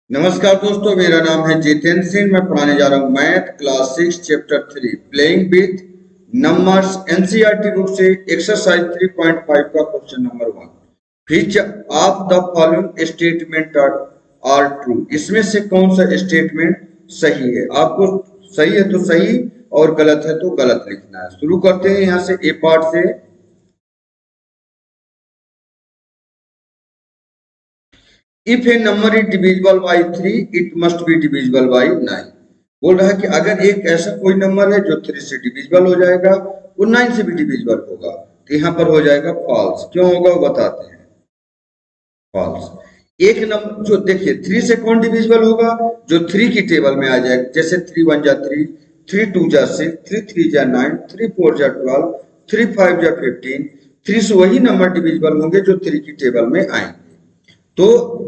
नमस्कार दोस्तों, मेरा नाम है जितेंद्र सिंह। मैं पढ़ाने जा रहा हूँ math class 6 chapter 3 playing with numbers NCERT book से एक्सरसाइज 3.5 का question number 1। Which of the following statement are true. इसमें से कौन सा स्टेटमेंट सही है? आपको सही है तो सही और गलत है तो गलत लिखना है। शुरू करते हैं यहाँ से ए पार्ट से। If a number is divisible by 3 it must be divisible by 9। बोल रहा है कि अगर एक ऐसा कोई नंबर है जो 3 से डिविजिबल हो जाएगा वो 9 से भी डिविजिबल होगा, तो यहाँ पर हो जाएगा फॉल्स। क्यों होगा वो बताते हैं। फॉल्स। एक नंबर जो देखिए 3 से कौन डिविजिबल होगा? जो 3 की टेबल में आ जाएगा। जैसे 3 1 जा 3, 3 2 जा 6, 3 3 जा 9, 3 4 जा 12, 3 5 जा 15। 3 से वही नंबर डिविजिबल होंगे जो 3 की टेबल में आएंगे। तो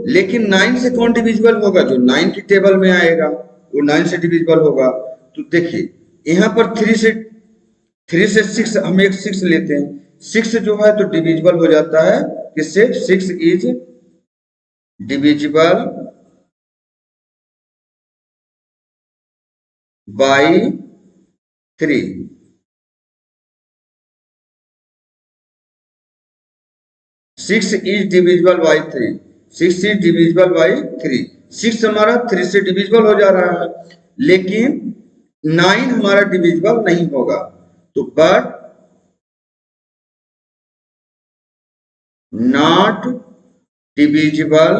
लेकिन 9 से कौन डिविजिबल होगा? जो 9 की टेबल में आएगा वो 9 से डिविजिबल होगा। तो देखिए यहाँ पर 3 से 6 हम एक 6 लेते हैं। 6 जो है तो डिविजिबल हो जाता है किससे? 6 is divisible by 3। 6 is divisible by 3। 6 is divisible by 3। 6 हमारा 3 से डिविजिबल हो जा रहा है, लेकिन 9 हमारा डिविजिबल नहीं होगा। तो बट नॉट डिविजिबल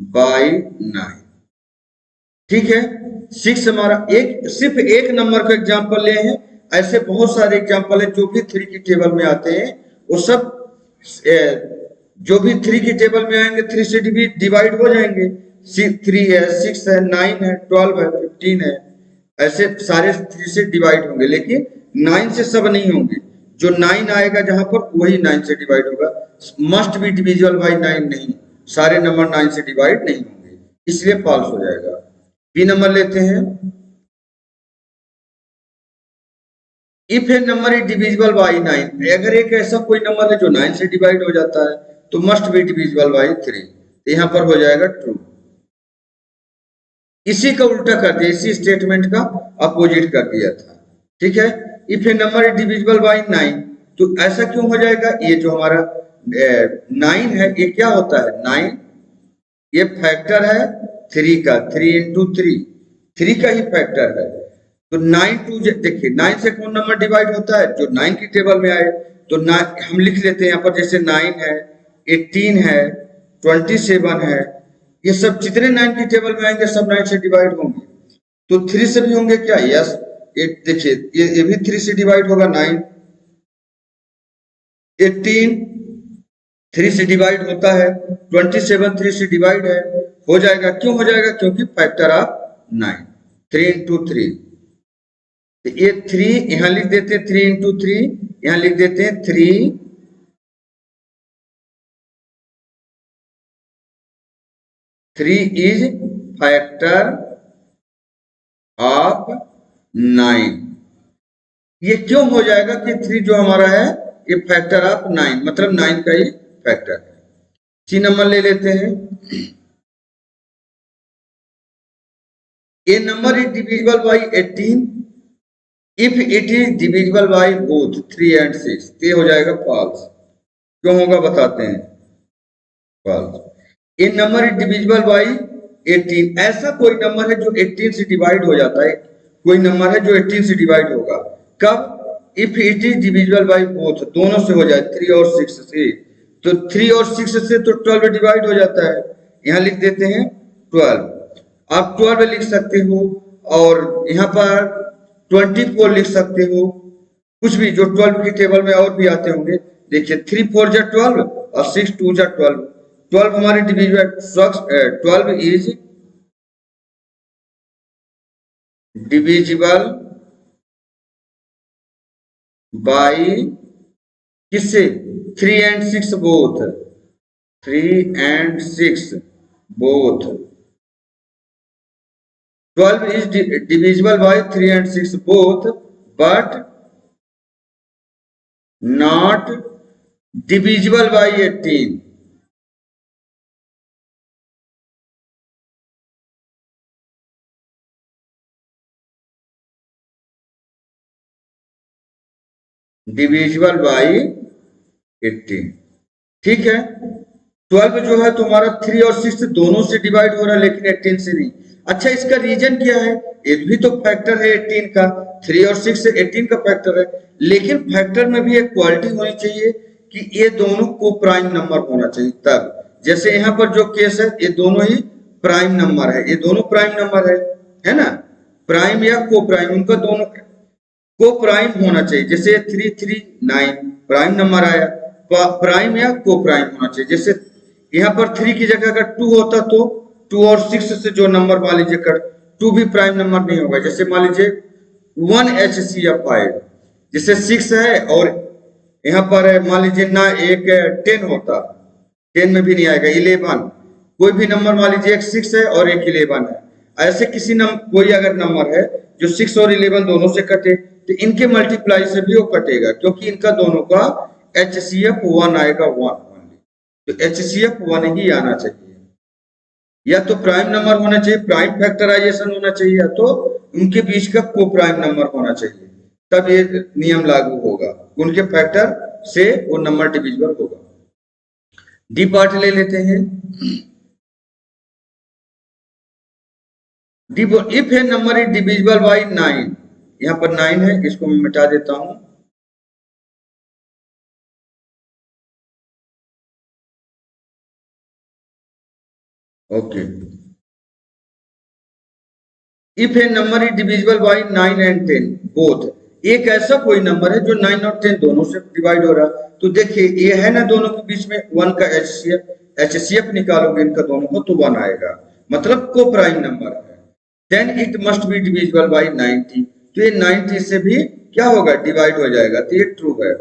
बाई 9। ठीक है। 6 हमारा सिर्फ एक नंबर का एग्जांपल ले हैं। ऐसे बहुत सारे एग्जांपल है जो भी 3 की टेबल में आते हैं। वो सब जो भी 3 की टेबल में आएंगे 3 से डिवाइड हो जाएंगे। 3 है, 6 है, 9 है, 12 है, 15 है। ऐसे सारे 3 से डिवाइड होंगे, लेकिन 9 से सब नहीं होंगे। जो 9 आएगा जहां पर वही 9 से डिवाइड होगा। मस्ट बी डिविजिबल बाई 9 नहीं, सारे नंबर 9 से डिवाइड नहीं होंगे, इसलिए फॉल्स हो जाएगा। बी नंबर लेते हैं। If a number is divisible by 9, अगर एक ऐसा कोई नंबर है जो 9 से डिवाइड हो जाता है तो मस्ट बी डिविजिबल बाई 3। यहां पर हो जाएगा ट्रू। इसी का उल्टा कर दिया, इसी स्टेटमेंट का अपोजिट कर दिया था। ठीक है। If a number is divisible by 9, तो ऐसा क्यों हो जाएगा? ये जो हमारा 9 है ये क्या होता है? 9 ये फैक्टर है 3 का। 3 इंटू 3 का ही फैक्टर है। तो 9 टू देखिए 9 से कौन नंबर डिवाइड होता है? जो 9 की टेबल में आए। तो हम लिख लेते हैं यहाँ पर, जैसे 9 है, 18 है, 27 है। ये सब जितने 9 की टेबल में आएंगे सब 9 से डिवाइड होंगे। तो 3 से भी होंगे क्या? यस। ये देखिए ये भी 3 से डिवाइड होगा। 9 18 3 से डिवाइड होता है, 27 3 से डिवाइड है, हो जाएगा। क्यों हो जाएगा? क्योंकि फैक्टर ऑफ 9। 3 इंटू 3, तो ये 3 यहां लिख देते हैं। 3 इंटू 3 यहां लिख देते हैं 3 इज फैक्टर ऑफ 9। ये क्यों हो जाएगा कि 3 जो हमारा है ये फैक्टर ऑफ 9, मतलब 9 का ही फैक्टर है। सी नंबर ले लेते हैं। A number is divisible by 18 if it is divisible by both 3 and 6। ये हो जाएगा फॉल्स। क्यों होगा बताते हैं। False. A number is divisible by 18, ऐसा कोई नंबर है जो 18 से डिवाइड हो जाता है। कोई नंबर है जो 18 से डिवाइड होगा। कब? If it is divisible by both, दोनों से हो जाए, 3 और 6 से। तो 3 और 6 से तो 12 डिवाइड हो जाता है। यहां लिख देते हैं 12। आप 12 लिख सकते हो, और यहाँ पर 24 लिख सकते हो। कुछ भी जो 12 की टेबल में और भी आते होंगे। देखिए 3 4 जा 12 और 6 2 जा 12। 12 हमारे डिविजिबल, 12 इज डिविजिबल बाई किससे? 3 and 6 both. 3 and 6 both. 12 is divisible by 3 and 6 both, but not divisible by 18. Divisible by 18, ठीक है। 12 जो है तुम्हारा 3 और 6 दोनों से डिवाइड हो रहा है, लेकिन 18 से नहीं। अच्छा, इसका रीजन क्या है? एक भी तो फैक्टर है 18 का, 3 और 6 से 18 का फैक्टर है, लेकिन फैक्टर में भी एक क्वालिटी होनी चाहिए कि ये दोनों को प्राइम नंबर होना चाहिए। तब जैसे यहाँ पर जो केस है, ये दोनों ही प्राइम नंबर है, ये दोनों प्राइम नंबर है ना, प्राइम या को प्राइम, उनका दोनों को प्राइम होना चाहिए। जैसे 339 प्राइम नंबर आया, प्राइम या को प्राइम होना चाहिए। जैसे यहाँ पर 3 की जगह अगर 2 होता तो 2 और 6 से जो नंबर मान लीजिए कट, 2 भी प्राइम नंबर नहीं होगा। जैसे मान लीजिए 1 HCF आए, जैसे 6 है और यहाँ पर मान लीजिए ना एक 10 होता, 10 में भी नहीं आएगा। 11, कोई भी नंबर मान लीजिए एक 6 है और एक 11 है, ऐसे किसी कोई अगर नंबर है जो 6 और 11 दोनों से कटे, तो इनके मल्टीप्लाई से भी वो कटेगा, क्योंकि इनका दोनों का HCF 1 आएगा, 1 ओनली। तो HCF 1 ही आना चाहिए, या तो प्राइम नंबर होना चाहिए, प्राइम फैक्टराइजेशन होना चाहिए, या तो उनके बीच का को प्राइम नंबर होना चाहिए, तब ये नियम लागू होगा, उनके फैक्टर से वो नंबर डिविजिबल होगा। डी पार्ट ले लेते हैं। If a number is divisible by 9, यहाँ पर 9 है, इसको मैं मिटा देता हूं। Okay, if a number is divisible by 9 and 10 both, एक ऐसा कोई नंबर है जो 9 और 10 दोनों से डिवाइड हो रहा है। तो देखिए ये है ना, दोनों के बीच में 1 का HCF निकालोगे इनका दोनों को तो 1 आएगा, मतलब को प्राइम नंबर है। Then it must be divisible by 90, तो ये 90 से भी क्या होगा, डिवाइड हो जाएगा, तो ये ट्रू है,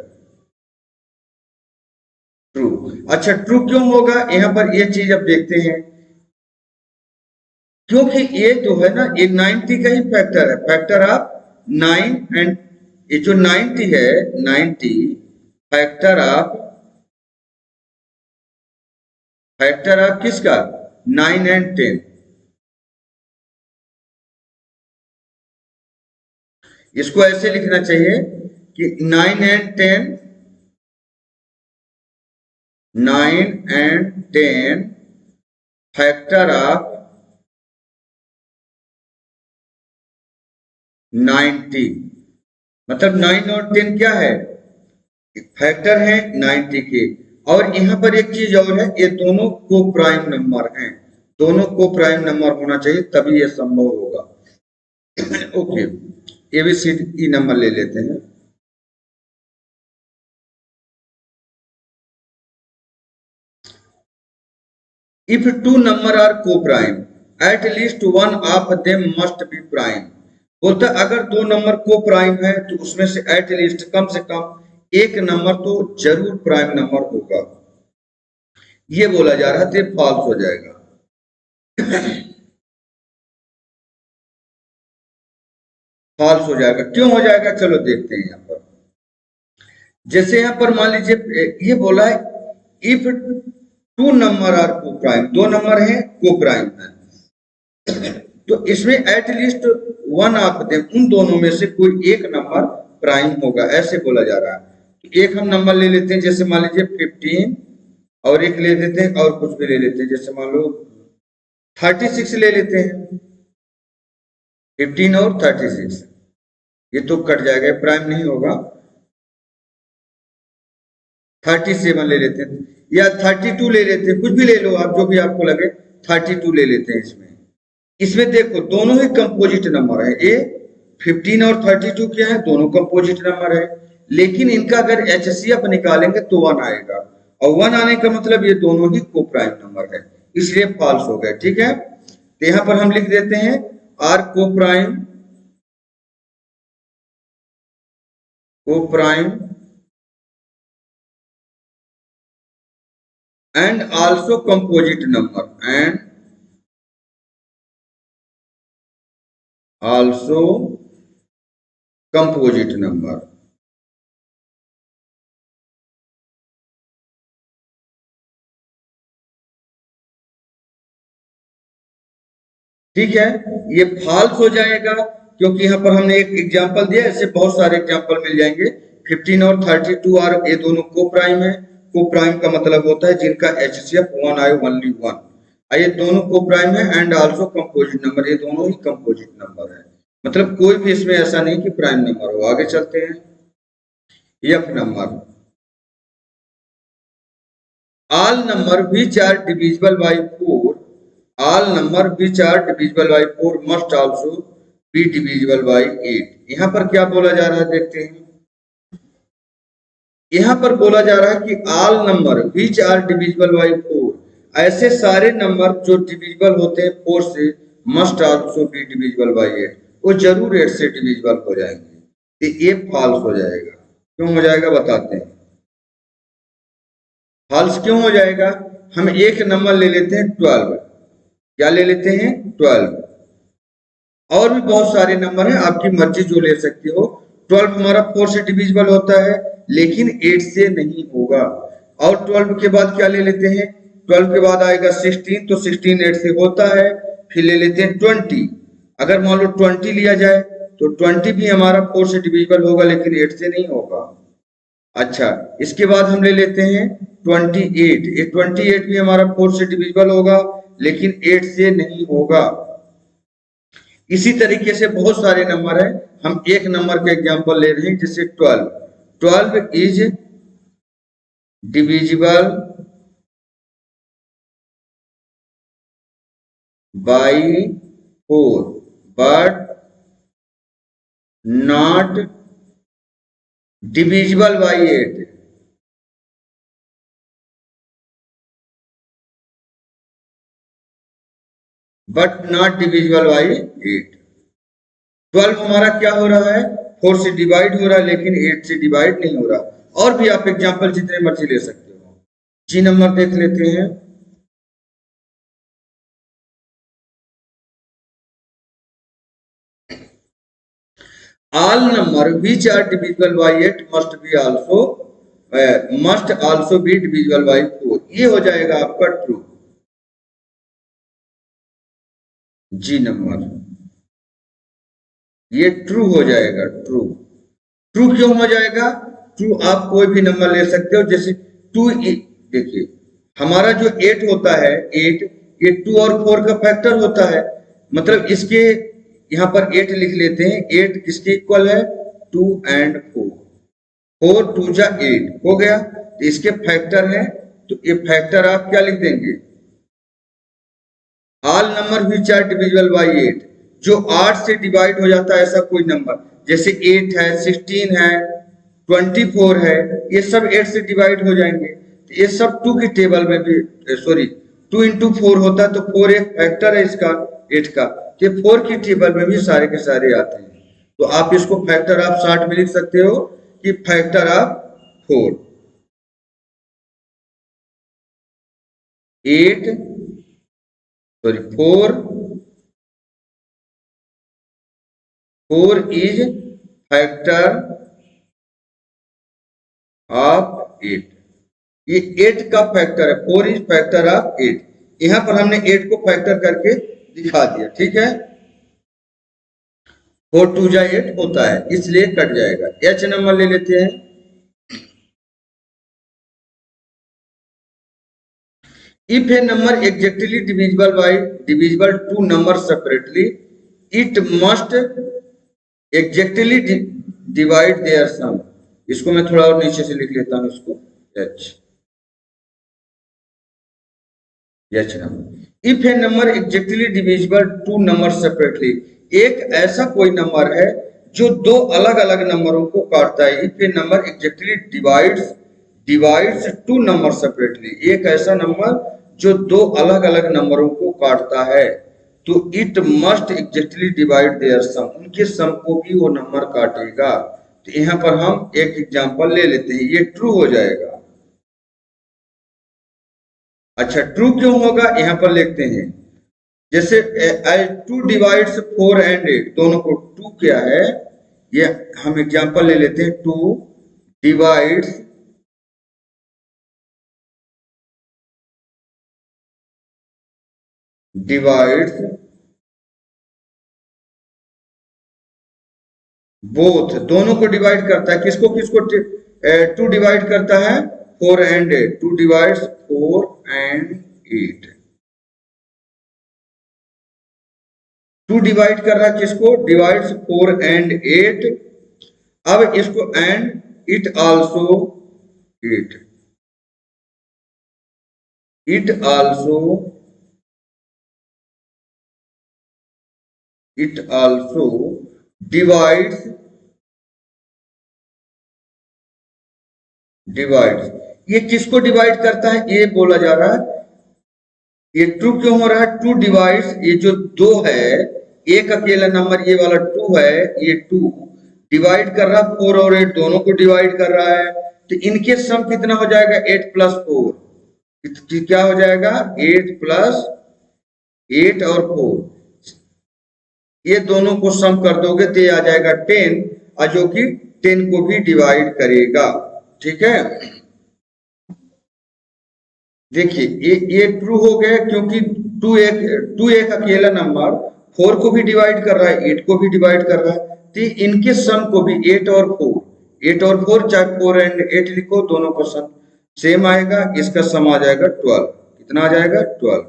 ट्रू। अच्छा, ट्रू क्यों होगा, यहाँ पर ये चीज अब देखते हैं, क्योंकि ये जो है ना, ये 90 का ही फैक्टर है, फैक्टर ऑफ 9 एंड, ये जो 90 है, 90 फैक्टर ऑफ किसका, 9 एंड 10। इसको ऐसे लिखना चाहिए कि 9 एंड 10, 9 एंड 10 फैक्टर ऑफ 90, मतलब 9 और 10 क्या है, फैक्टर है 90 के। और यहाँ पर एक चीज और है, ये दोनों को प्राइम नंबर हैं, दोनों को प्राइम नंबर होना चाहिए, तभी ये संभव होगा। ओके, ABCD नंबर ले लेते हैं। इफ टू नंबर आर को prime, at least one of them must be prime, बोलता अगर दो नंबर को प्राइम है तो उसमें से एट लीस्ट कम से कम एक नंबर तो जरूर प्राइम नंबर होगा, ये बोला जा रहा है, तो फॉल्स हो जाएगा। फॉल्स हो जाएगा, क्यों हो जाएगा, चलो देखते हैं। यहाँ पर जैसे यहाँ पर मान लीजिए ये बोला है इफ टू नंबर आर को प्राइम, दो नंबर है को प्राइम है, तो इसमें at least one of them, उन दोनों में से कोई एक नंबर प्राइम होगा, ऐसे बोला जा रहा है। तो एक हम नंबर ले लेते हैं, जैसे मान लीजिए 15, और एक ले लेते हैं और कुछ भी ले लेते हैं, जैसे मान लो 36 ले लेते हैं, 15 और 36, ये तो कट जाएगा, प्राइम नहीं होगा। 37 ले लेते हैं, या 32 ले लेते हैं, कुछ भी ले लो आप, जो भी आपको लगे, 32 ले लेते हैं। इसमें देखो दोनों ही कंपोजिट नंबर है, ये 15 और 32 क्या है, दोनों कंपोजिट नंबर है, लेकिन इनका अगर HCF निकालेंगे तो 1 आएगा, और 1 आने का मतलब ये दोनों ही को प्राइम नंबर है, इसलिए फॉल्स हो गए, ठीक है। तो यहां पर हम लिख देते हैं आर को prime and also composite number, and also composite number. ठीक है, ये फॉल्स हो जाएगा क्योंकि यहाँ पर हमने एक एग्जांपल दिया, ऐसे बहुत सारे एग्जांपल मिल जाएंगे। 15 और 32 आर, ये दोनों को प्राइम है। को प्राइम का मतलब होता है जिनका HCF 1 आए, ओनली 1। ये दोनों को प्राइम है एंड आल्सो कंपोजिट नंबर, ये दोनों ही कंपोजिट नंबर है। मतलब कोई भी इसमें ऐसा नहीं कि प्राइम नंबर हो। आगे चलते हैं। F number, all number which are divisible by 4, all number which are divisible by 4 must also be divisible by 8। यहाँ पर क्या बोला जा रहा है देखते हैं। यहाँ पर बोला जा रहा है कि all number which are divisible by 4, ऐसे सारे नंबर जो डिविजिबल होते हैं 4 से, must also be divisible by 8, वो जरूर 8 से डिविजिबल हो जाएंगे। तो ये फॉल्स हो जाएगा। क्यों हो जाएगा बताते हैं। फॉल्स क्यों हो जाएगा, हम एक नंबर ले लेते हैं 12। क्या ले लेते हैं 12। और भी बहुत सारे नंबर हैं, आपकी मर्जी जो ले सकते हो। 12 हमारा 4 से डिविजिबल होता है लेकिन 8 से नहीं होगा। और 12 के बाद क्या ले लेते हैं, 12 के बाद आएगा 16, तो 16 8 से होता है। फिर ले लेते हैं 20। अगर मान लो 20 लिया जाए तो 20 भी हमारा 4 से डिविजिबल होगा लेकिन 8 से नहीं होगा। अच्छा, इसके बाद हम ले लेते हैं 28। ये 28 भी हमारा 4 से डिविजिबल होगा लेकिन 8 से नहीं होगा। इसी तरीके से बहुत सारे नंबर हैं, हम एक नंबर का एग्जांपल ले रहे हैं जैसे 12। 12 is divisible by 4 but not divisible by 8। But not divisible by 8। 12 हमारा क्या हो रहा है, 4 से डिवाइड हो रहा है लेकिन 8 से डिवाइड नहीं हो रहा। और भी आप एग्जांपल जितने मर्जी ले सकते हो। जी नंबर देख लेते हैं। all number which are divisible by 8 must also be divisible by 4। ये हो जाएगा आपका ट्रू। जी नंबर, ये ट्रू हो जाएगा। ट्रू, ट्रू क्यों हो जाएगा, ट्रू आप कोई भी नंबर ले सकते हो। जैसे 2, देखिए हमारा जो 8 होता है, 8 ये 2 और 4 का फैक्टर होता है। मतलब इसके यहाँ पर 8 लिख लेते हैं। 8 किसके इक्वल है, 2 एंड 4। 4 2 जा 8 हो गया, तो इसके फैक्टर है। तो ये फैक्टर आप क्या लिख देंगे, all number which are divisible by 8। जो 8 से डिवाइड हो जाता है ऐसा कोई नंबर, जैसे 8 है, 16 है, 24 है, ये सब 8 से डिवाइड हो जाएंगे। तो ये सब 2 की टेबल में भी, सॉरी 2 इंटू 4 होता है, तो 4 एक फैक्टर है इसका 8 का। ये 4 की टेबल में भी सारे के सारे आते हैं। तो आप इसको फैक्टर आप शॉर्ट में लिख सकते हो कि factor of 4। 8 sorry 4 is factor of 8। ये 8 का फैक्टर है, 4 इज फैक्टर ऑफ 8। यहां पर हमने 8 को फैक्टर करके दिखा दिया। ठीक है, 4 2 जा 8 होता है, इसलिए कट जाएगा। एच नंबर ले लेते हैं। If a number exactly divisible to number separately, it must exactly divide their sum. इसको मैं थोड़ा और नीचे से लिख लेता हूं, इसको H number. If a number exactly divisible to number separately, एक ऐसा कोई नंबर है जो दो अलग अलग नंबरों को काटता है। If a number exactly divides to number separately, एक ऐसा नंबर जो दो अलग अलग नंबरों को काटता है, तो it must exactly divide their sum, उनके सम को भी वो नंबर काटेगा। तो यहाँ पर हम एक एग्जांपल ले लेते हैं, ये ट्रू हो जाएगा। अच्छा, ट्रू क्यों होगा यहां पर लिखते हैं। जैसे 2 डिवाइड्स 4 एंड 8, दोनों को 2 क्या है, ये हम एग्जांपल ले लेते हैं, 2 डिवाइड्स बोथ, दोनों को डिवाइड करता है, किसको किसको 2 डिवाइड करता है 4 एंड 8, 2 डिवाइड्स 4 एंड 8, 2 डिवाइड कर रहा है किसको, डिवाइड्स 4 एंड 8। अब इसको and it also 8, it also divides ये किसको डिवाइड करता है, ये बोला जा रहा है। ये ट्रू क्यों हो रहा है, 2 डिवाइड्स, ये जो 2 है, एक अकेला नंबर ये वाला 2 है, ये 2 डिवाइड कर रहा है 4 और 8, दोनों को डिवाइड कर रहा है, तो इनके सम कितना हो जाएगा 8 प्लस 4, क्या हो जाएगा 8 प्लस 8 और 4, ये दोनों को सम कर दोगे तो ये आ जाएगा 10, और जो कि 10 को भी डिवाइड करेगा। ठीक है, देखिए ये ट्रू हो गया क्योंकि 2 एक अकेला नंबर 4 को भी डिवाइड कर रहा है, 8 को भी डिवाइड कर रहा है, तो इनके सम को भी 8 और 4 चाहे 4 एंड 8 लिखो, दोनों का सम सेम आएगा, इसका सम आ जाएगा 12, कितना आ जाएगा 12,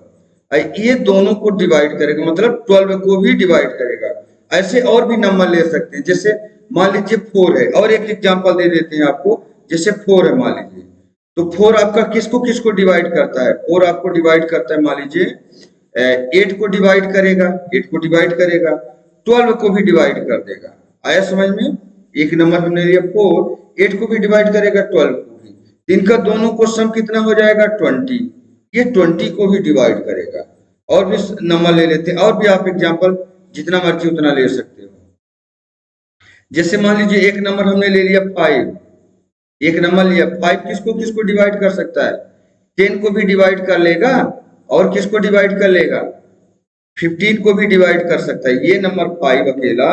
ये दोनों को डिवाइड करेगा, मतलब 12 को भी डिवाइड करेगा। ऐसे और भी नंबर ले सकते हैं, जैसे मान लीजिए 4 है, और एक एग्जांपल दे देते हैं आपको, जैसे 4 है मान लीजिए, तो 4 आपका किसको किसको डिवाइड करता है, 4 आपको डिवाइड करता है, मान लीजिए 8 को डिवाइड करेगा, 8 को डिवाइड करेगा, 12 को भी डिवाइड कर देगा। आया समझ में, एक नंबर हमने लिया 4, 8 को भी डिवाइड करेगा, 12 को भी, इनका दोनों को सम कितना हो जाएगा 20, ये 20 को भी डिवाइड करेगा। और भी नंबर ले लेते हैं, और भी आप एग्जांपल जितना मर्जी उतना ले सकते हो। जैसे मान लीजिए एक नंबर हमने ले लिया 5, एक नंबर लिया 5, किसको किसको डिवाइड कर सकता है, 10 को भी डिवाइड कर लेगा, और किसको डिवाइड कर लेगा 15 को भी डिवाइड कर सकता है। ये नंबर 5 अकेला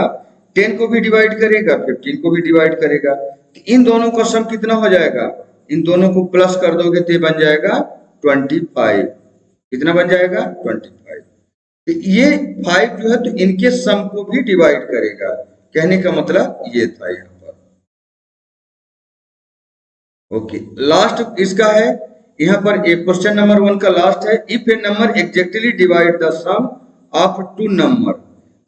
10 को भी डिवाइड करेगा, 15 को भी डिवाइड करेगा, तो इन दोनों का सम कितना हो जाएगा, इन दोनों को प्लस कर दोगे तो बन जाएगा 25, कितना बन जाएगा 25, तो ये 5 जो है तो इनके सम को भी डिवाइड करेगा, कहने का मतलब ये था यहाँ पर। ओके, लास्ट इसका है यहाँ पर, एक क्वेश्चन नंबर 1 का लास्ट है, if a number exactly divide the sum of 2 number,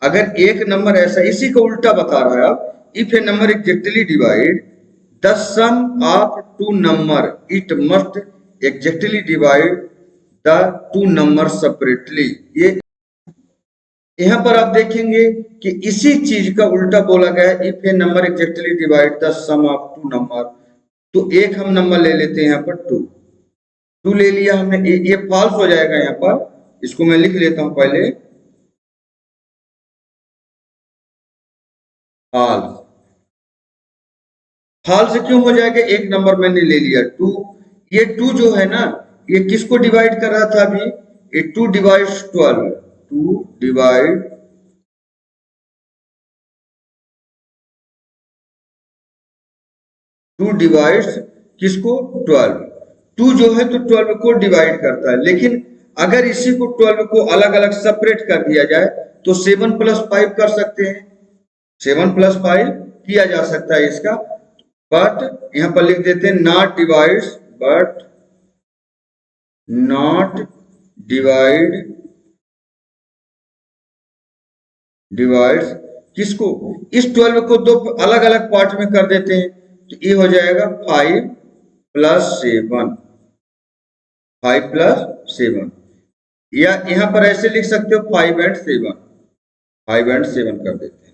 अगर एक नंबर ऐसा, इसी को उल्टा बता रहा है आप, if a number exactly divide the sum of 2 number it must exactly divide the 2 number separately. ये यहाँ पर आप देखेंगे कि इसी चीज का उल्टा बोला गया है, if a number exactly divide the sum of 2 number, तो एक हम नंबर ले लेते हैं यहाँ पर 2 ले लिया हमने, ये फॉल्स हो जाएगा यहाँ पर, इसको मैं लिख लेता हूं पहले, फॉल्स, फॉल्स क्यों हो जाएगा, एक नंबर मैंने ले लिया 2, ये 2 जो है ना, ये किसको डिवाइड कर रहा था अभी, ये 2 डिवाइड्स 12, 2 डिवाइड 2 डिवाइड्स किसको 12, 2 जो है तो 12 को डिवाइड करता है, लेकिन अगर इसी को 12 को अलग अलग सेपरेट कर दिया जाए तो 7 प्लस 5 कर सकते हैं, 7 प्लस 5 किया जा सकता है इसका, बट यहां पर लिख देते हैं not divides, but not divides किसको, इस 12 को 2 अलग अलग पार्ट में कर देते हैं, तो ये हो जाएगा 5 प्लस 7, 5 प्लस 7, या यहां पर ऐसे लिख सकते हो 5 एंड 7, 5 एंड 7 कर देते हैं,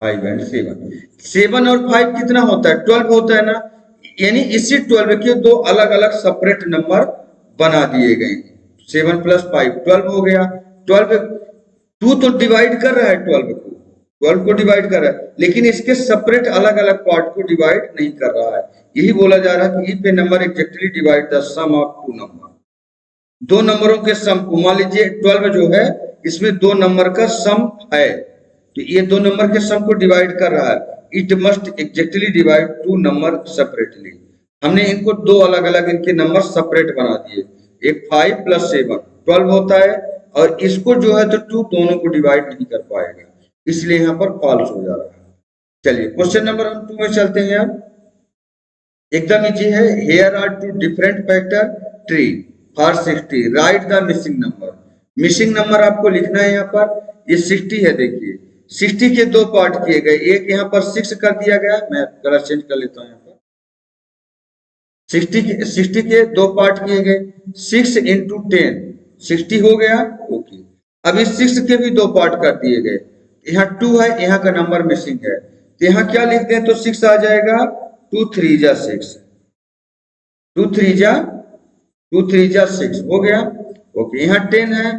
5 एंड 7 और 5 कितना होता है 12 होता है ना, यानी इसी 12 के 2 अलग अलग सेपरेट नंबर बना दिए गए, 7 प्लस 5 12 हो गया, 12 2 तो डिवाइड कर रहा है 12 को डिवाइड कर रहा है, लेकिन इसके सेपरेट अलग अलग पार्ट को डिवाइड नहीं कर रहा है, यही बोला जा रहा है कि if a number exactly divide the sum of 2 number. दो नंबरों के सम को, मान लीजिए 12 जो है इसमें दो नंबर का सम है, तो ये दो नंबर के सम को डिवाइड कर रहा है। It must exactly divide two number separately. हमने इनको दो अलग अलग इनके नंबर सेपरेट बना दिए। एक 5 + 7 12 होता है, और इसको जो है तो 2 दोनों को डिवाइड नहीं कर पाएगा, इसलिए यहाँ पर फॉल्स हो जा रहा है। चलिए क्वेश्चन नंबर हम 2 में चलते हैं। यार एकदम इजी है। Here are two different factor tree for 60, right the missing number. Missing number आपको लिखना है यहाँ पर। ये 60 है, देखिए 60 के दो पार्ट किए गए, एक यहाँ पर 6 कर दिया गया, मैं कलर चेंज कर लेता हूँ यहाँ पर। 60 के दो पार्ट किए गए, 6 × 10 60 हो गया। ओके, अब इस 6 के भी दो पार्ट कर दिए गए, यहाँ 2 है, यहाँ का नंबर मिसिंग है, तो यहाँ क्या लिख दें तो 6 आ जाएगा। 2 3 जा 6, 2 3 जा 2 3 जा 6 हो गया। ओके, यहाँ 10 है,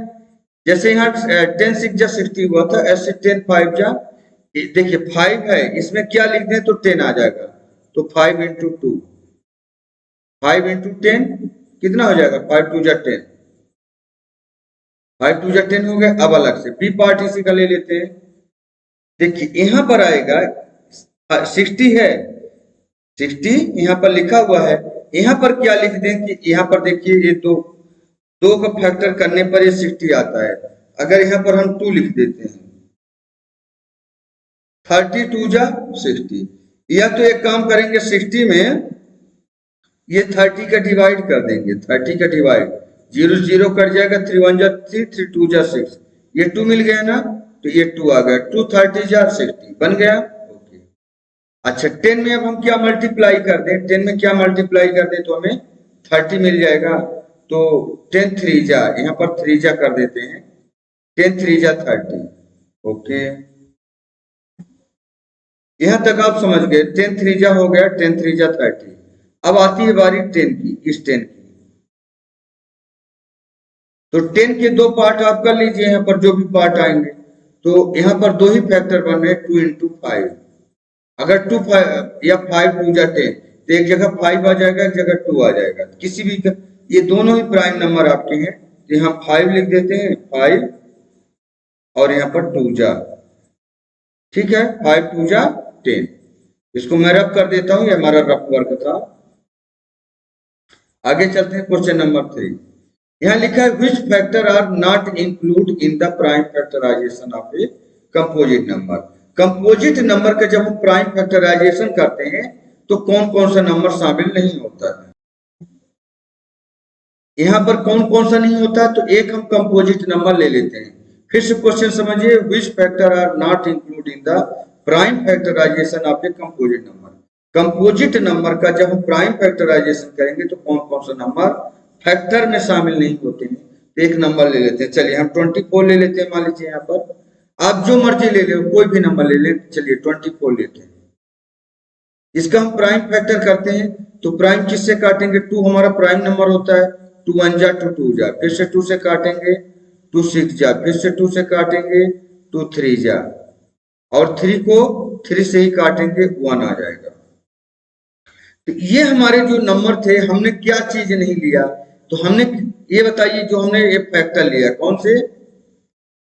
जैसे यहाँ 10 6 जा 60 हुआ था, ऐसे 10 5 जा, देखिए 5 है, इसमें क्या लिख दें तो 10 आ जाएगा, तो 5 × 2, 5 × 10 कितना हो जाएगा, 5 2 जा 10, 5 2 जा 10 हो गया। अब अलग से बी पार्ट इसी का ले लेते हैं। देखिए यहाँ पर आएगा 60 है, 60 यहाँ पर लिखा हुआ है, यहाँ पर क्या लिख दें कि यहाँ पर देखिए ये दो का फैक्टर करने पर ये 60 आता है। अगर यहाँ पर हम 2 लिख देते हैं, 32 जा 60, या तो एक काम करेंगे 60 में ये 30 का डिवाइड कर देंगे, 30 का डिवाइड, 0 0 कट जाएगा, 3 1 जा 3, 3 2 जा 6, ये 2 मिल गया ना, तो ये 2 आ गया, 2 30 जा 60 बन गया। ओके, अच्छा 10 में अब हम क्या मल्टीप्लाई कर दें, 10 में क्या मल्टीप्लाई कर दें तो हमें 30 मिल जाएगा, तो 10 3 जा, यहाँ पर 3 जा कर देते हैं, 10 3 जा 30। ओके, यहां तक आप समझ गए, 10 3 जा हो गया, 10 3 जा 30। अब आती है बारी 10 की, इस 10 की, तो 10 के दो पार्ट आप कर लीजिए, यहाँ पर जो भी पार्ट आएंगे, तो यहाँ पर दो ही फैक्टर बन रहे, 2 × 5। अगर 2 5 या 5 2 जा 10, तो एक जगह 5 आ जाएगा, एक जगह 2 आ जाएगा, किसी भी ये दोनों ही प्राइम नंबर आपके हैं, तो यहाँ 5 लिख देते हैं, 5 और यहाँ पर 2 जा, ठीक है, 5 2 जा 10। इसको मैं रफ कर देता हूं, ये हमारा रफ वर्क था। आगे चलते हैं क्वेश्चन नंबर 3। यहाँ लिखा है which factor are not include in the prime factorisation of a composite number. Composite number का जब हम प्राइम फैक्टराइजेशन करते हैं तो कौन कौन सा नंबर शामिल नहीं होता है। यहाँ पर कौन कौन सा नहीं होता, तो एक हम कंपोजिट नंबर ले लेते हैं। फिर से क्वेश्चन समझिए, which factor are not include in the prime factorisation of a composite number. Composite number का जब हम प्राइम फैक्टराइजेशन करेंगे तो कौन कौन सा नंबर फैक्टर में शामिल नहीं होते हैं। तो एक नंबर ले लेते हैं, चलिए हम 24 ले लेते हैं। मान लीजिए यहाँ पर आप जो मर्जी ले ले, कोई भी नंबर ले ले, चलिए 24 लेते हैं। इसका हम प्राइम फैक्टर करते हैं, तो प्राइम किससे काटेंगे, 2 हमारा प्राइम नंबर होता है, 2 1 जा 2 2 जा, फिर से 2 से काटेंगे, 2 6 जा, फिर से 2 से काटेंगे, 2 3 जा, और 3 को 3 से ही काटेंगे, 1 आ जाएगा। तो ये हमारे जो नंबर थे, हमने क्या चीज नहीं लिया, तो हमने ये बताइए, जो हमने ये फैक्टर लिया, कौन से,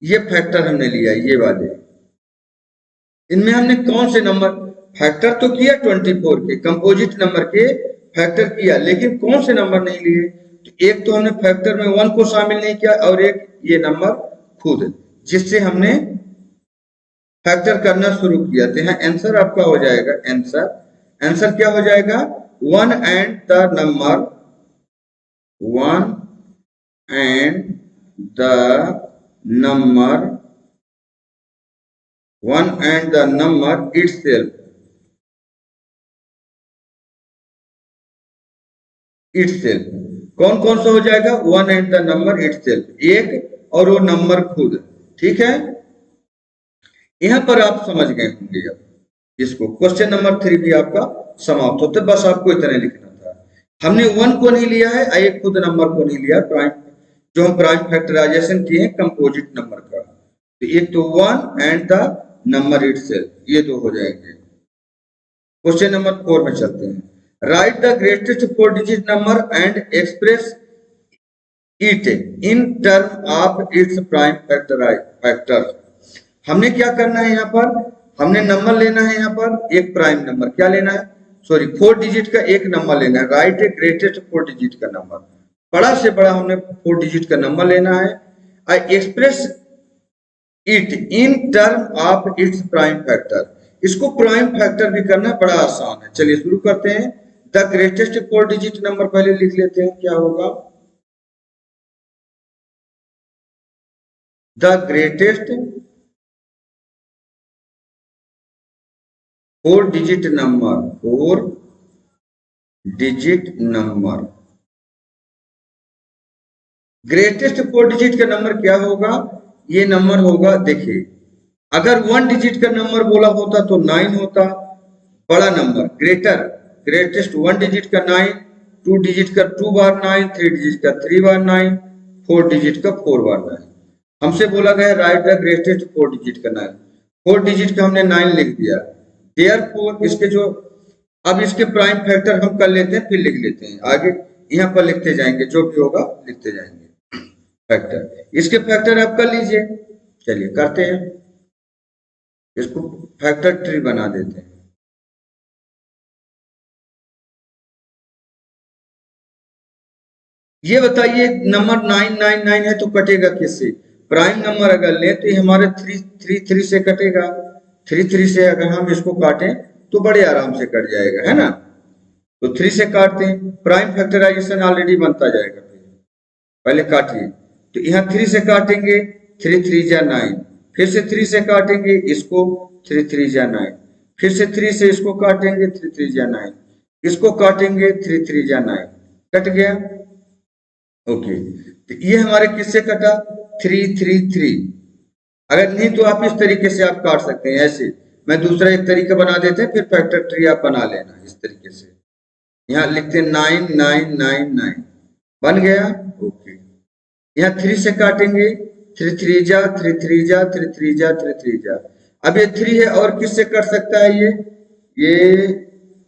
ये फैक्टर हमने लिया, ये वाले, इनमें हमने कौन से नंबर फैक्टर तो किया 24 के, कंपोजिट नंबर के फैक्टर किया, लेकिन कौन से नंबर नहीं लिए। तो एक तो हमने फैक्टर में 1 को शामिल नहीं किया, और एक ये नंबर खुद, जिससे हमने फैक्टर करना शुरू किया। तो यहाँ आंसर आपका हो जाएगा, आंसर क्या हो जाएगा, 1 and the number 1 and the number 1 and the number itself, कौन कौन सा हो जाएगा, 1 and the number itself, एक और वो नंबर खुद, ठीक है। यहां पर आप समझ गए होंगे। अब इसको क्वेश्चन नंबर 3 भी आपका समाप्त होता है, बस आपको इतना लिखना था। हमने 1 को नहीं लिया है, एक खुद नंबर को नहीं लिया, प्राइम जो हम प्राइम फैक्टराइजेशन किए हैं कंपोजिट नंबर का, तो एक तो 1 एंड द नंबर इटसेल्फ, ये दो हो जाएंगे। क्वेश्चन नंबर 4 में चलते हैं। Right the greatest 4 digit number and express it in term of its prime factor. हमने क्या करना है यहाँ पर, हमने नंबर लेना है यहाँ पर एक प्राइम नंबर, क्या लेना है, सॉरी 4 डिजिट का एक नंबर लेना है, राइट ए ग्रेटेस्ट 4 डिजिट का नंबर, बड़ा से बड़ा हमने 4 डिजिट का नंबर लेना है। I express it in term of its prime factor. इसको प्राइम फैक्टर भी करना बड़ा आसान है। चलिए शुरू करते हैं। द ग्रेटेस्ट 4 डिजिट नंबर पहले लिख लेते हैं, क्या होगा, the greatest 4 digit number, 4 digit number, greatest 4 digit का नंबर क्या होगा, ये नंबर होगा, देखिए अगर 1 डिजिट का नंबर बोला होता तो 9 होता, बड़ा नंबर ग्रेटर, ग्रेटेस्ट 1 डिजिट का 9, 2 डिजिट का 2 बार 9, 3 डिजिट का 3 बार 9, 4 डिजिट का 4 बार 9। हमसे बोला गया राइट द ग्रेटेस्ट 4 डिजिट का 9, 4 डिजिट का हमने 9 लिख दिया। देयरफॉर इसके जो, अब इसके प्राइम फैक्टर हम कर लेते हैं, फिर लिख लेते हैं, आगे यहाँ पर लिखते जाएंगे, जो भी होगा लिखते जाएंगे फैक्टर। इसके फैक्टर आप कर लीजिए। चलिए करते हैं, इसको फैक्टर ट्री बना देते हैं। ये बताइए नंबर 999 है तो कटेगा किससे, प्राइम नंबर अगर ले तो ये हमारे 333 से कटेगा, 33 से अगर हम इसको काटें तो बड़े आराम से कट जाएगा, है ना। तो 3 से काटते हैं, प्राइम फैक्टराइजेशन ऑलरेडी बनता जाएगा, फिर पहले काटिए, तो यहाँ 3 से काटेंगे, 3 3 जा 9, फिर से 3 से काटेंगे इसको, 3 3 जा 9, फिर से 3 से इसको काटेंगे, 3 3 जा 9, इसको काटेंगे, 3 3 जा 9, कट गया। ओके, तो ये हमारे किससे कटा, 333। अगर नहीं तो आप इस तरीके से आप काट सकते हैं, ऐसे मैं दूसरा एक तरीका बना देते हैं, फिर फैक्टर ट्री आप बना लेना इस तरीके से। यहाँ लिखते हैं 9999 बन गया। ओके, यहाँ 3 से काटेंगे, 3 3 जा 3 3 जा 3 3 जा 3 3 जा। अब ये 3 है और किससे कट सकता है, ये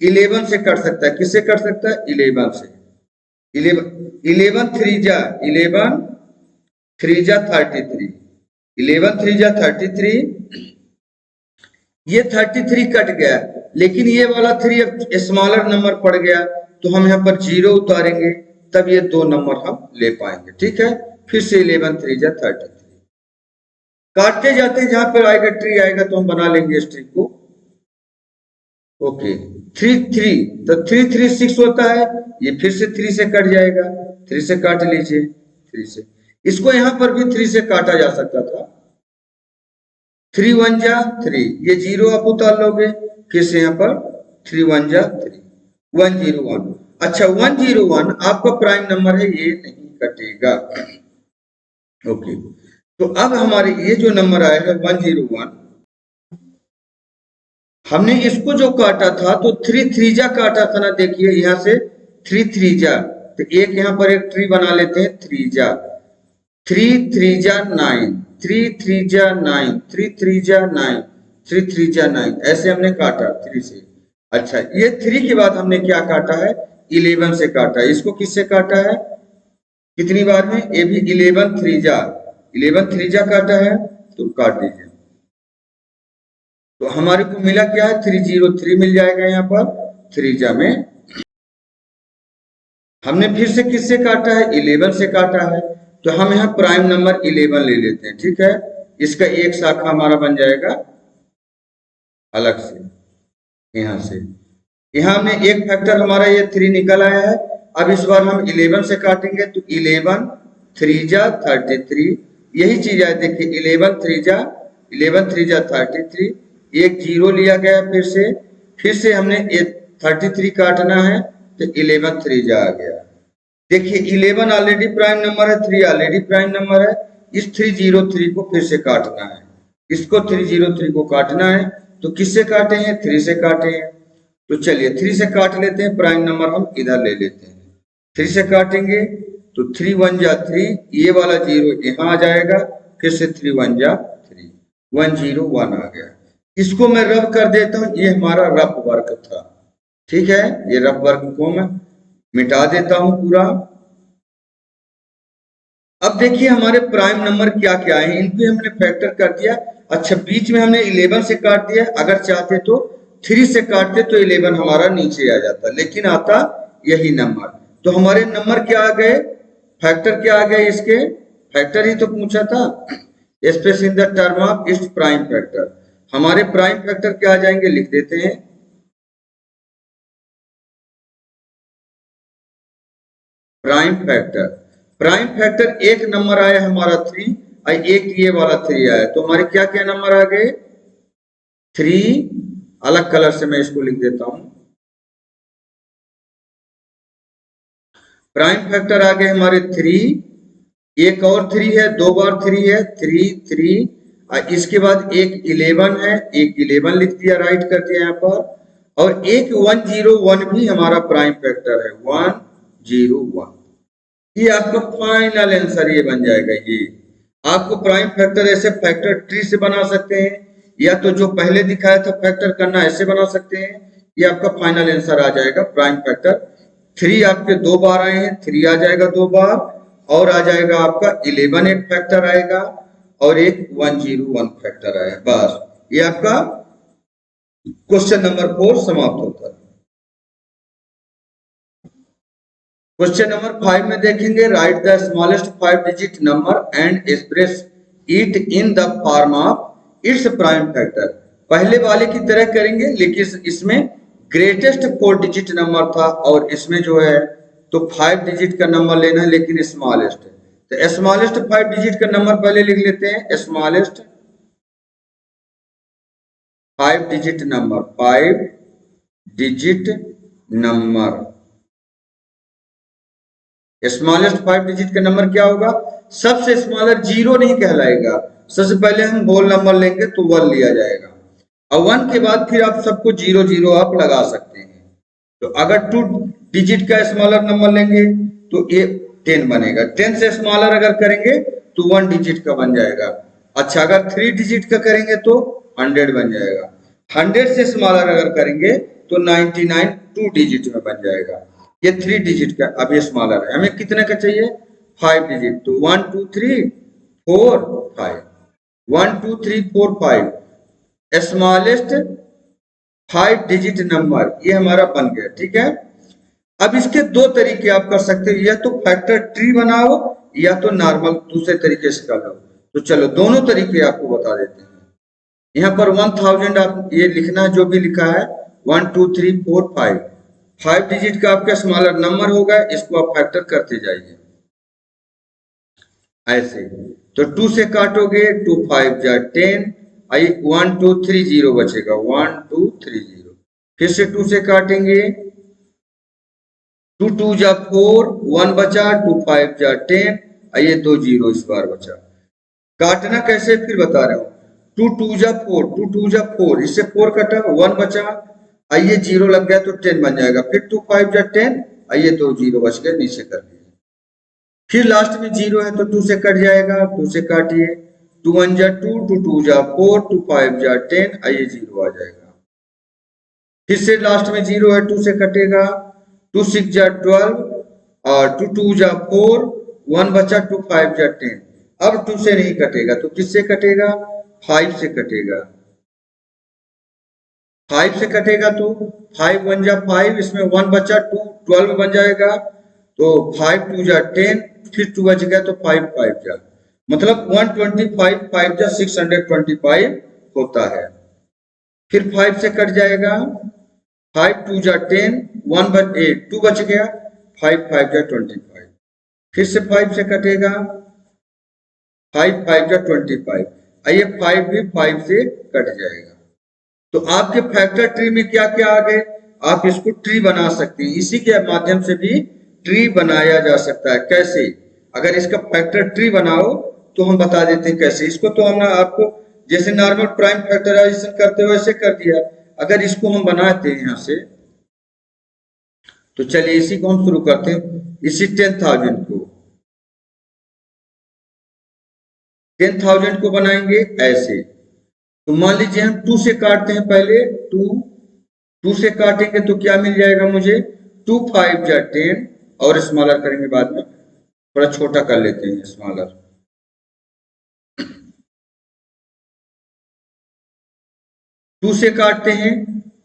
11 से कट सकता है, किससे कट सकता है, 11 से। 11 3 जा 11 3 जा 33, 11 3 जा 33, ये 33 कट गया, लेकिन ये वाला 3 अब स्मॉलर नंबर पड़ गया, तो हम यहाँ पर 0 उतारेंगे, तब ये 2 नंबर हम ले पाएंगे। ठीक है, फिर से 11 3 जा 33, काटते जाते जहां पर आएगा ट्री आएगा तो हम बना लेंगे इस ट्री को। ओके, 3 3 तो 3 3 6 होता है, ये फिर से 3 से कट जाएगा, 3 से काट लीजिए, 3 से, इसको यहां पर भी 3 से काटा जा सकता था, 3 1 जा 3, ये 0 आप उतार लोगे, फिर से यहाँ पर 3 1 जा 3, 101। अच्छा 101 आपका प्राइम नंबर है, ये नहीं कटेगा। ओके, तो अब हमारे ये जो नंबर आया है 101, हमने इसको जो काटा था तो 3 3 जा काटा था ना, देखिए यहाँ से 3 3 जा, तो एक यहाँ पर एक ट्री बना लेते हैं, 3 जा 3 3 जा 9, 3 3 जा 9, 3 3 जा 9, 3 3 जा 9, ऐसे हमने काटा 3 से। अच्छा ये 3 के बाद हमने क्या काटा है, 11 से काटा है, इसको किससे काटा है, कितनी बार में, ये भी 11 3 जा, 11 3 जा काटा है, तो काट दीजिए, तो हमारे को मिला क्या है, 303 मिल जाएगा यहाँ पर 3 जा में। हमने फिर से किससे काटा है, 11 से काटा है, तो हम यहाँ प्राइम नंबर 11 ले लेते हैं। ठीक है, इसका एक शाखा हमारा बन जाएगा अलग से, यहाँ से, यहाँ में एक फैक्टर हमारा ये 3 निकल आया है। अब इस बार हम 11 से काटेंगे, तो 11 3 जा 33, यही चीज है, देखिए 11 3 जा 33, एक 0 लिया गया, फिर से हमने 33 काटना है, तो 11 3 जा आ गया। देखिए 11 ऑलरेडी प्राइम नंबर है, 3 ऑलरेडी प्राइम नंबर है, इस 303 को फिर से काटना है, इसको 303 को काटना है, तो किससे काटे हैं, 3 से काटे हैं, तो चलिए 3 से काट लेते हैं, प्राइम नंबर हम इधर ले लेते हैं, 3 से काटेंगे तो 3 1 जा 3, ये वाला 0 यहाँ आ जाएगा, फिर से 3 1 जा 3, 101 आ गया। इसको मैं रब कर देता हूं, ये हमारा रफ वर्क था। ठीक है, ये रफ वर्क को मैं मिटा देता हूं पूरा। अब देखिए हमारे प्राइम नंबर क्या क्या है, इनको हमने फैक्टर कर दिया। अच्छा, बीच में हमने 11 से काट दिया, अगर चाहते तो 3 से काटते तो 11 हमारा नीचे आ जाता, लेकिन आता यही नंबर। तो हमारे नंबर क्या आ गए, फैक्टर क्या आ गए इसके, फैक्टर ही तो पूछा था, space in the term of its prime factor. हमारे प्राइम फैक्टर क्या आ जाएंगे, लिख देते हैं। प्राइम फैक्टर, प्राइम फैक्टर एक नंबर आया हमारा 3 और एक ये वाला 3 आया, तो हमारे क्या क्या नंबर आ गए, 3, अलग कलर से मैं इसको लिख देता हूं। प्राइम फैक्टर आ गए हमारे 3, एक और 3 है, 2 बार 3 है, 3 3, और इसके बाद एक 11 है, एक 11 लिख दिया, राइट कर दिया यहाँ पर, और एक 101 भी हमारा प्राइम फैक्टर है, 101। ये आपका फाइनल आंसर ये बन जाएगा। ये आपको प्राइम फैक्टर ऐसे फैक्टर ट्री से बना सकते हैं, या तो जो पहले दिखाया था फैक्टर करना ऐसे बना सकते हैं। ये आपका फाइनल आंसर आ जाएगा प्राइम फैक्टर। 3 आपके 2 बार आए हैं, 3 आ जाएगा 2 बार, और आ जाएगा आपका 11 एक फैक्टर आएगा, और एक 101 फैक्टर आएगा। बस ये आपका क्वेश्चन नंबर 4 समाप्त होता है। क्वेश्चन नंबर 5 में देखेंगे, right the smallest 5 digit number and express it in the form of its prime factor. पहले वाले की तरह करेंगे, लेकिन इसमें ग्रेटेस्ट 4 डिजिट नंबर था, और इसमें जो है तो 5 डिजिट का नंबर लेना है, लेकिन स्मॉलेस्ट है। तो स्मॉलेस्ट 5 डिजिट का नंबर पहले लिख लेते हैं, smallest 5 digit number, 5 digit number. Smallest 5 digit का नंबर क्या होगा, सबसे स्मॉलर 0 नहीं कहलाएगा, सबसे पहले हम होल नंबर लेंगे तो 1 लिया जाएगा, और 1 के बाद फिर आप सबको 0 0 आप लगा सकते हैं। तो अगर 2 डिजिट का स्मॉलर नंबर लेंगे तो ये 10 बनेगा, 10 से स्मॉलर अगर करेंगे तो 1 डिजिट का बन जाएगा। अच्छा, अगर 3 डिजिट का करेंगे तो 100 बन जाएगा, 100 से स्मॉलर अगर करेंगे तो 99 2 डिजिट में बन जाएगा। ये 3 डिजिट का, अब ये स्मॉलर है, हमें कितने का चाहिए, 5 डिजिट, तो 1 2 3 4 5, 1 2 3 4 5, स्मॉलेस्ट 5 डिजिट नंबर ये हमारा बन गया। ठीक है, अब इसके दो तरीके आप कर सकते हो, या तो फैक्टर ट्री बनाओ, या तो नॉर्मल दूसरे तरीके से कर लो। तो चलो दोनों तरीके आपको बता देते हैं। यहाँ पर 1000 आप ये लिखना है, जो भी लिखा है 1 2 3 4 5, 5 डिजिट का आपका स्मॉलर नंबर होगा, इसको आप फैक्टर करते जाइए ऐसे। तो 2 से काटोगे, 2 5 जा 10, 1 2 3 0 बचेगा, 1 2 3 0। फिर से 2 से काटेंगे, 2 2 जा 4, 1 बचा, 2 5 जा 10, ये 2 0 इस बार बचा। काटना कैसे फिर बता रहा हूँ, 2 2 जा 4, 2 2 जा 4, इससे 4 कटा, 1 बचा, आइए 0 लग गया तो 10 बन जाएगा, फिर 2 5 जा 10, आइए 2 0 बच गए, नीचे कर दिए। फिर लास्ट में 0 है तो 2 से कट जाएगा, 2 से काटिए, 2 1 जा 2, 2 2 जा 4, 2 5 जा 10, आइए 0 आ जाएगा। फिर से लास्ट में 0 है, 2 से कटेगा, 2 6 जा 12, और 2 2 जा 4, 1 बचा, 2 5 जा 10। अब 2 से नहीं कटेगा तो किससे कटेगा, 5 से कटेगा, 5 से कटेगा तो 5 1 जा 5, इसमें 1 बचा, 2 12 बन जाएगा, तो 5 2 जा 10, फिर 2 बच गया तो 5 5 जा, मतलब 125, 5 जा 625 होता है। फिर 5 से कट जाएगा, 5 2 जा 10, 1 बच 8, 2 बच गया, 5 5 जा 25। फिर से 5 से कटेगा, 5 5 जा 25, आइए 5 भी 5 से कट जाएगा। तो आपके फैक्टर ट्री में क्या क्या आ गए, आप इसको ट्री बना सकते हैं, इसी के माध्यम से भी ट्री बनाया जा सकता है। कैसे, अगर इसका फैक्टर ट्री बनाओ तो हम बता देते हैं कैसे। इसको तो हमने आपको जैसे नॉर्मल प्राइम फैक्टराइजेशन करते हुए ऐसे कर दिया, अगर इसको हम बनाते हैं यहाँ से, तो चलिए इसी को हम शुरू करते हैं। इसी 10,000 को 10,000 को बनाएंगे ऐसे। तो मान लीजिए हम 2 से काटते हैं, पहले 2 से काटेंगे तो क्या मिल जाएगा मुझे, 2 5 जा 10, और स्मॉलर करेंगे बाद में, थोड़ा छोटा कर लेते हैं, स्मॉलर। 2 से काटते हैं,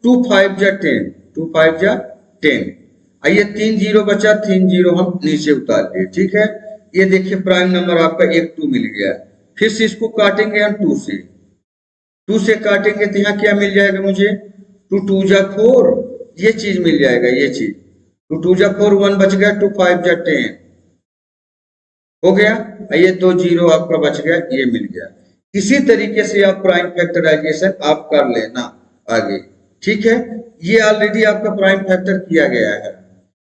2 5 जा 10, 2 5 जा 10। आइए 3 जीरो बचा, 3 जीरो हम नीचे उतार लिए, ठीक है। ये देखिए प्राइम नंबर आपका एक 2 मिल गया। फिर से इसको काटेंगे हम 2 से, 2 से काटेंगे तो यहाँ क्या मिल जाएगा मुझे, 2 2 जा 4, ये चीज मिल जाएगा, ये चीज 2 2 जा 4, 1 बच गया, 2 5 जा 10 हो गया। ये 2 जीरो आपका बच गया, ये मिल गया। इसी तरीके से आप प्राइम फैक्टराइजेशन आप कर लेना आगे, ठीक है। ये ऑलरेडी आपका प्राइम फैक्टर किया गया है।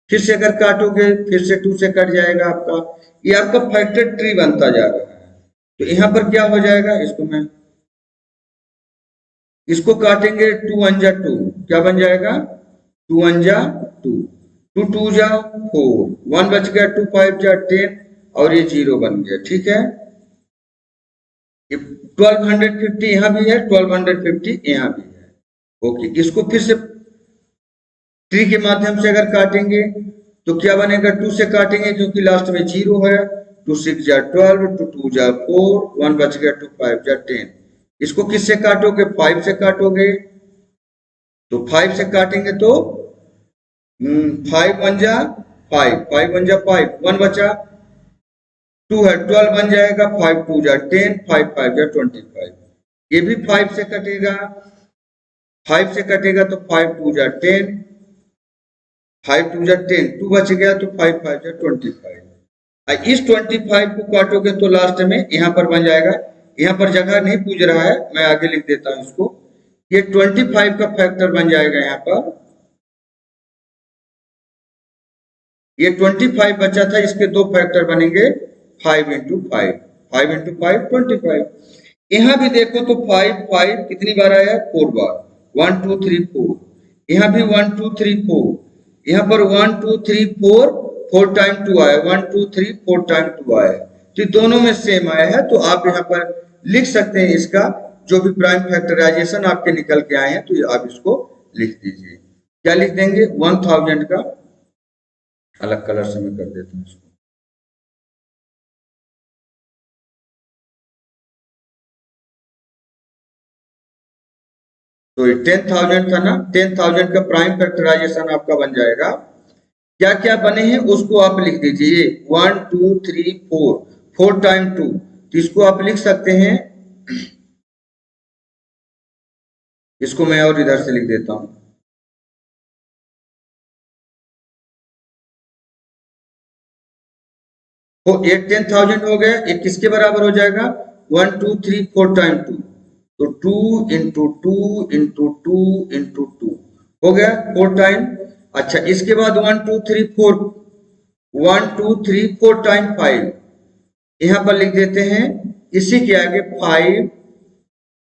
फिर से अगर काटोगे, फिर से 2 से कट जाएगा आपका, ये आपका फैक्टर ट्री बनता जा रहा है। तो यहाँ पर क्या हो जाएगा, इसको काटेंगे, 2 1 जा 2, क्या बन जाएगा, 2 1 जा 2, 2 2 जा 4, 1 बच गया, 2 5 जा 10 और ये 0 बन गया, ठीक है। ये 1250 यहाँ भी है, 1250 यहाँ भी है, ओके। इसको फिर से ट्री के माध्यम से अगर काटेंगे तो क्या बनेगा, 2 से काटेंगे क्योंकि लास्ट में 0 है, 2 6 जा 12, 2 2 जा 4, 1 बच गया, 2 5 जा 10। इसको किससे काटोगे, 5 से काटोगे, तो 5 से काटेंगे तो 5 1 जा 5, 5 1 जा 5, 1 बचा, 2 है, 12 बन जाएगा, 5 2 जा 10, 5 5 जा 25। ये भी 5 से कटेगा, 5 से कटेगा तो 5 2 जा 10, 5 2 जा 10, 2 बच गया तो 5 5 जा 25। इस 25 को काटोगे तो लास्ट में यहाँ पर बन जाएगा, यहाँ पर जगह नहीं पूछ रहा है, मैं आगे लिख देता हूँ इसको। ये 25 का फैक्टर बन जाएगा यहाँ पर, ये 25 बचा था, इसके दो फैक्टर बनेंगे, 5 इंटू 5, 5 इंटू 5 25। यहाँ भी देखो तो 5 5 कितनी बार आया, 4 बार, 1 2 3 4, यहाँ भी 1 2 3 4, यहाँ पर 1 2 3 4, 4 टाइम 2 आया, 1 2 3 4 टाइम 2 आया, तो दोनों में सेम आया है। तो आप यहाँ पर लिख सकते हैं इसका जो भी प्राइम फैक्टराइजेशन आपके निकल के आए हैं, तो आप इसको लिख दीजिए। क्या लिख देंगे, 1000 का, अलग कलर से मैं कर देता हूँ इसको, तो 10,000 था ना, 10,000 का प्राइम फैक्टराइजेशन आपका बन जाएगा। क्या क्या बने हैं उसको आप लिख दीजिए, 1 2 3 4, 4 टाइम 2, तो इसको आप लिख सकते हैं, इसको मैं और इधर से लिख देता हूं, तो ये 10,000 हो गया, ये किसके बराबर हो जाएगा, 1 2 3 4 टाइम 2, तो 2 इंटू 2 इंटू 2 इंटू 2 हो गया 4 टाइम। अच्छा, इसके बाद 1 2 3 4, 1 2 3 4 टाइम 5, यहां पर लिख देते हैं, इसी के आगे 5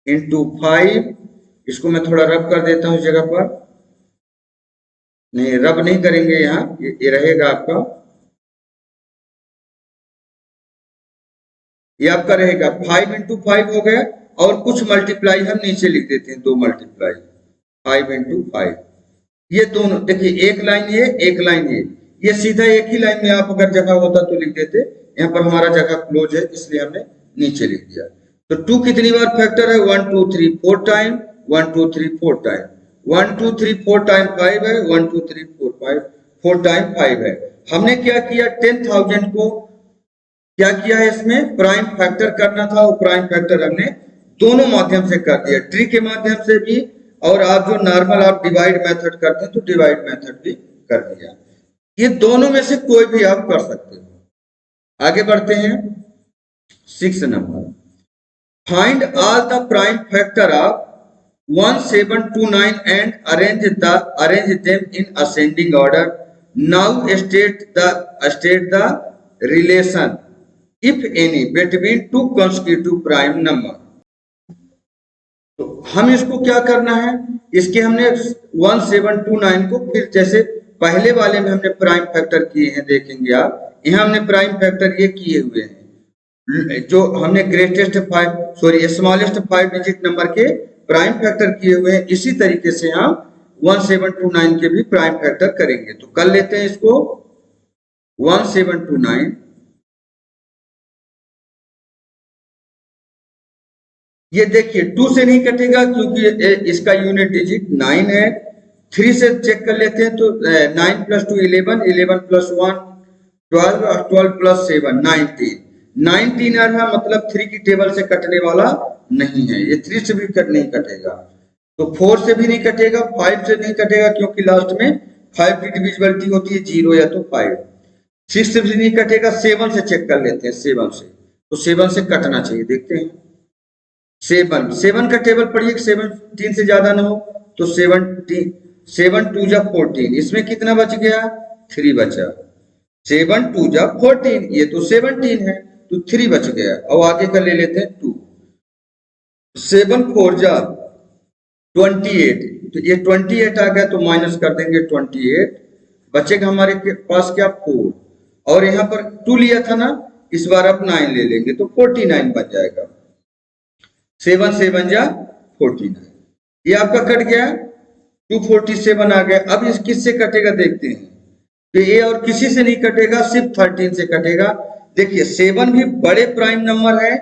इंटू 5, इसको मैं थोड़ा रब कर देता हूं इस जगह पर, नहीं रब नहीं करेंगे, यहाँ ये रहेगा आपका, ये आपका रहेगा 5 इंटू 5 हो गया, और कुछ मल्टीप्लाई हम नीचे लिख देते हैं, 2 मल्टीप्लाई 5 इंटू 5, ये दोनों देखिए, एक लाइन एक लाइन ये सीधा एक ही लाइन में आप अगर जगह होता तो लिख देते, यहाँ पर हमारा जगह क्लोज है इसलिए हमने नीचे लिख दिया। तो 2 कितनी बार फैक्टर है, 1 2 3 4 टाइम, 1 2 3 4 टाइम, 1 2 3 4 टाइम 5 है, 1 2 3 4 5 4 टाइम 5 है। हमने क्या किया, 10,000 को क्या किया है, इसमें प्राइम फैक्टर करना था, और प्राइम फैक्टर हमने दोनों माध्यम से कर दिया, ट्री के माध्यम से भी, और आप जो नॉर्मल आप डिवाइड मेथड करते हैं तो डिवाइड मेथड भी कर दिया। ये दोनों में से कोई भी आप कर सकते हो। आगे बढ़ते हैं, 6 number, find all the prime factor of 1729 and arrange them in ascending order. Now state the relation if any between two consecutive prime number. तो हम इसको क्या करना है, इसके हमने 1729 को फिर जैसे पहले वाले में हमने प्राइम फैक्टर किए हैं, देखेंगे आप, यहाँ हमने प्राइम फैक्टर ये किए हुए हैं, जो हमने स्मॉलेस्ट 5 डिजिट नंबर के प्राइम फैक्टर किए हुए हैं, इसी तरीके से हम 1729 के भी प्राइम फैक्टर करेंगे। तो कर लेते हैं इसको, 1729 ये देखिए 2 से नहीं कटेगा क्योंकि इसका यूनिट डिजिट 9 है। 3 से चेक कर लेते हैं तो 9 + 2 11, 11 + 1 12 और 12 + 7 19। 19 आ रहा मतलब 3 की टेबल से कटने वाला नहीं है, ये 3 से भी नहीं कटेगा। तो 4 से भी नहीं कटेगा, 5 से नहीं कटेगा क्योंकि लास्ट में 5 की डिविजिबिलिटी होती है 0 या तो 5। 6 से भी नहीं कटेगा, 7 से चेक कर लेते हैं 7 से, तो 7 से कटना चाहिए, देखते हैं। 7 का टेबल पढ़िए, 17 से ज्यादा ना हो तो 17, 7 2 जा 14, इसमें कितना बच गया 3 बचा। 7 2 जा 14, ये तो 17 है तो 3 बच गया। अब आगे का ले लेते हैं 2। 7 4 जा 28, तो ये 28 आ गया तो माइनस कर देंगे 28, बचेगा हमारे के पास क्या 4, और यहाँ पर 2 लिया था ना, इस बार अब 9 ले लेंगे तो 49 बन जाएगा। 7 7 जा 49, ये आपका कट गया, 247 आ गया। अब इस किससे कटेगा देखते हैं, तो ये और किसी से नहीं कटेगा, सिर्फ 13 से कटेगा। देखिए 7 भी बड़े प्राइम नंबर है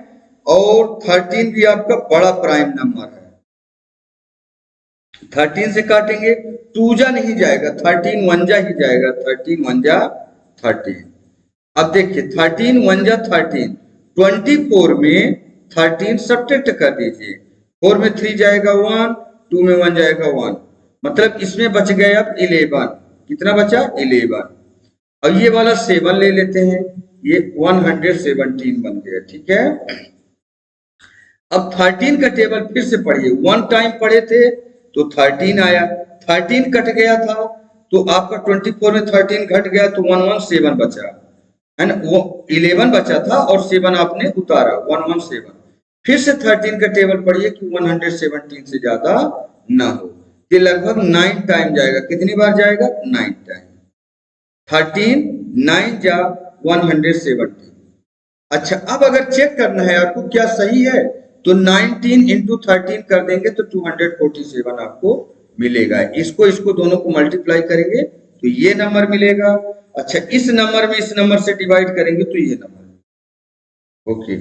और 13 भी आपका बड़ा प्राइम नंबर है। 13 से काटेंगे 2 जा नहीं जाएगा, 13 1 जा ही जाएगा, 13 1 जा 13। अब देखिए 13 1 जा 13, 24 में 13 सब्ट्रैक्ट कर दीजिए, 4 में 3 जाएगा 1, 2 में 1 जाएगा 1, मतलब इसमें बच गए अब 11। कितना बचा 11। और ये वाला 7 ले लेते हैं, ये 117 बन गया, ठीक है। अब 13 का टेबल फिर से पढ़िए, 1 टाइम पढ़े थे तो 13 आया, 13 कट गया था तो आपका 24 में 13 घट गया तो 117 बचा है ना, वो 11 बचा था और 7 आपने उतारा 117। फिर से 13 का टेबल पढ़िए कि 117 से ज्यादा ना हो, ये लगभग 9 टाइम जाएगा। कितनी बार जाएगा 9 टाइम। 13 9 जा 117। अच्छा अब अगर चेक करना है आपको क्या सही है तो 19 इंटू 13 कर देंगे तो 247 आपको मिलेगा। इसको इसको दोनों को मल्टीप्लाई करेंगे तो ये नंबर मिलेगा। अच्छा इस नंबर में इस नंबर से डिवाइड करेंगे तो ये नंबर, ओके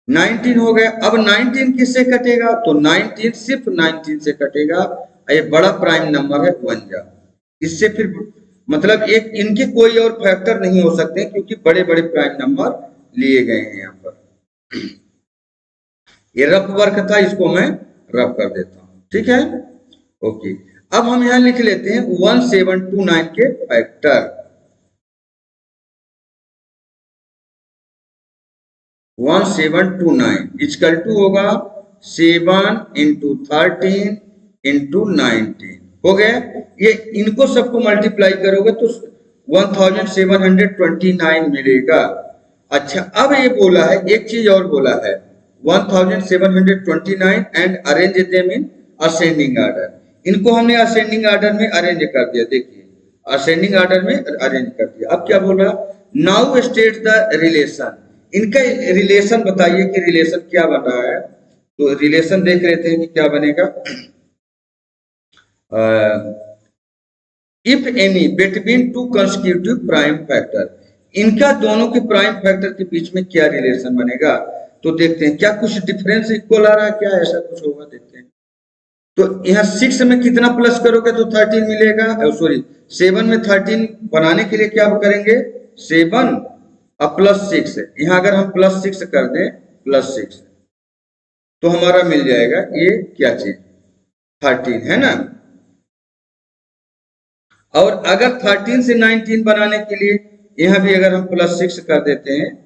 19 हो गया। अब 19 किससे कटेगा तो 19 सिर्फ 19 से कटेगा, ये बड़ा प्राइम नंबर है 1 जा, इससे फिर मतलब एक इनके कोई और फैक्टर नहीं हो सकते क्योंकि बड़े बड़े प्राइम नंबर लिए गए हैं यहाँ पर। ये रफ वर्क था, इसको मैं रफ कर देता हूँ, ठीक है ओके। अब हम यहाँ लिख लेते हैं 1729 के फैक्टर। 1729 इक्वल टू होगा 7 इंटू 13 इंटू 19 हो गया। ये इनको सबको मल्टीप्लाई करोगे तो 1729 मिलेगा। अच्छा अब ये बोला है एक चीज और बोला है 1729 and arrange them in ascending order. इनको हमने असेंडिंग ऑर्डर में अरेंज कर दिया, देखिए असेंडिंग ऑर्डर में अरेंज कर दिया। अब क्या बोल रहा नाउ स्टेट द रिलेशन, इनका रिलेशन बताइए कि रिलेशन क्या बन रहा है। तो रिलेशन देख लेते हैं कि क्या बनेगा। If any between two consecutive prime factor, इनका दोनों के प्राइम फैक्टर के बीच में क्या रिलेशन बनेगा। तो देखते हैं क्या कुछ डिफरेंस इक्वल आ रहा है, क्या ऐसा कुछ होगा, देखते हैं। तो यहाँ 6 में कितना प्लस करोगे तो 13 मिलेगा, सॉरी 7 में 13 बनाने के लिए क्या करेंगे 7 अब +6, यहाँ अगर हम +6 कर दें +6 तो हमारा मिल जाएगा ये क्या चीज 13 है ना। और अगर 13 से 19 बनाने के लिए यहाँ भी अगर हम +6 कर देते हैं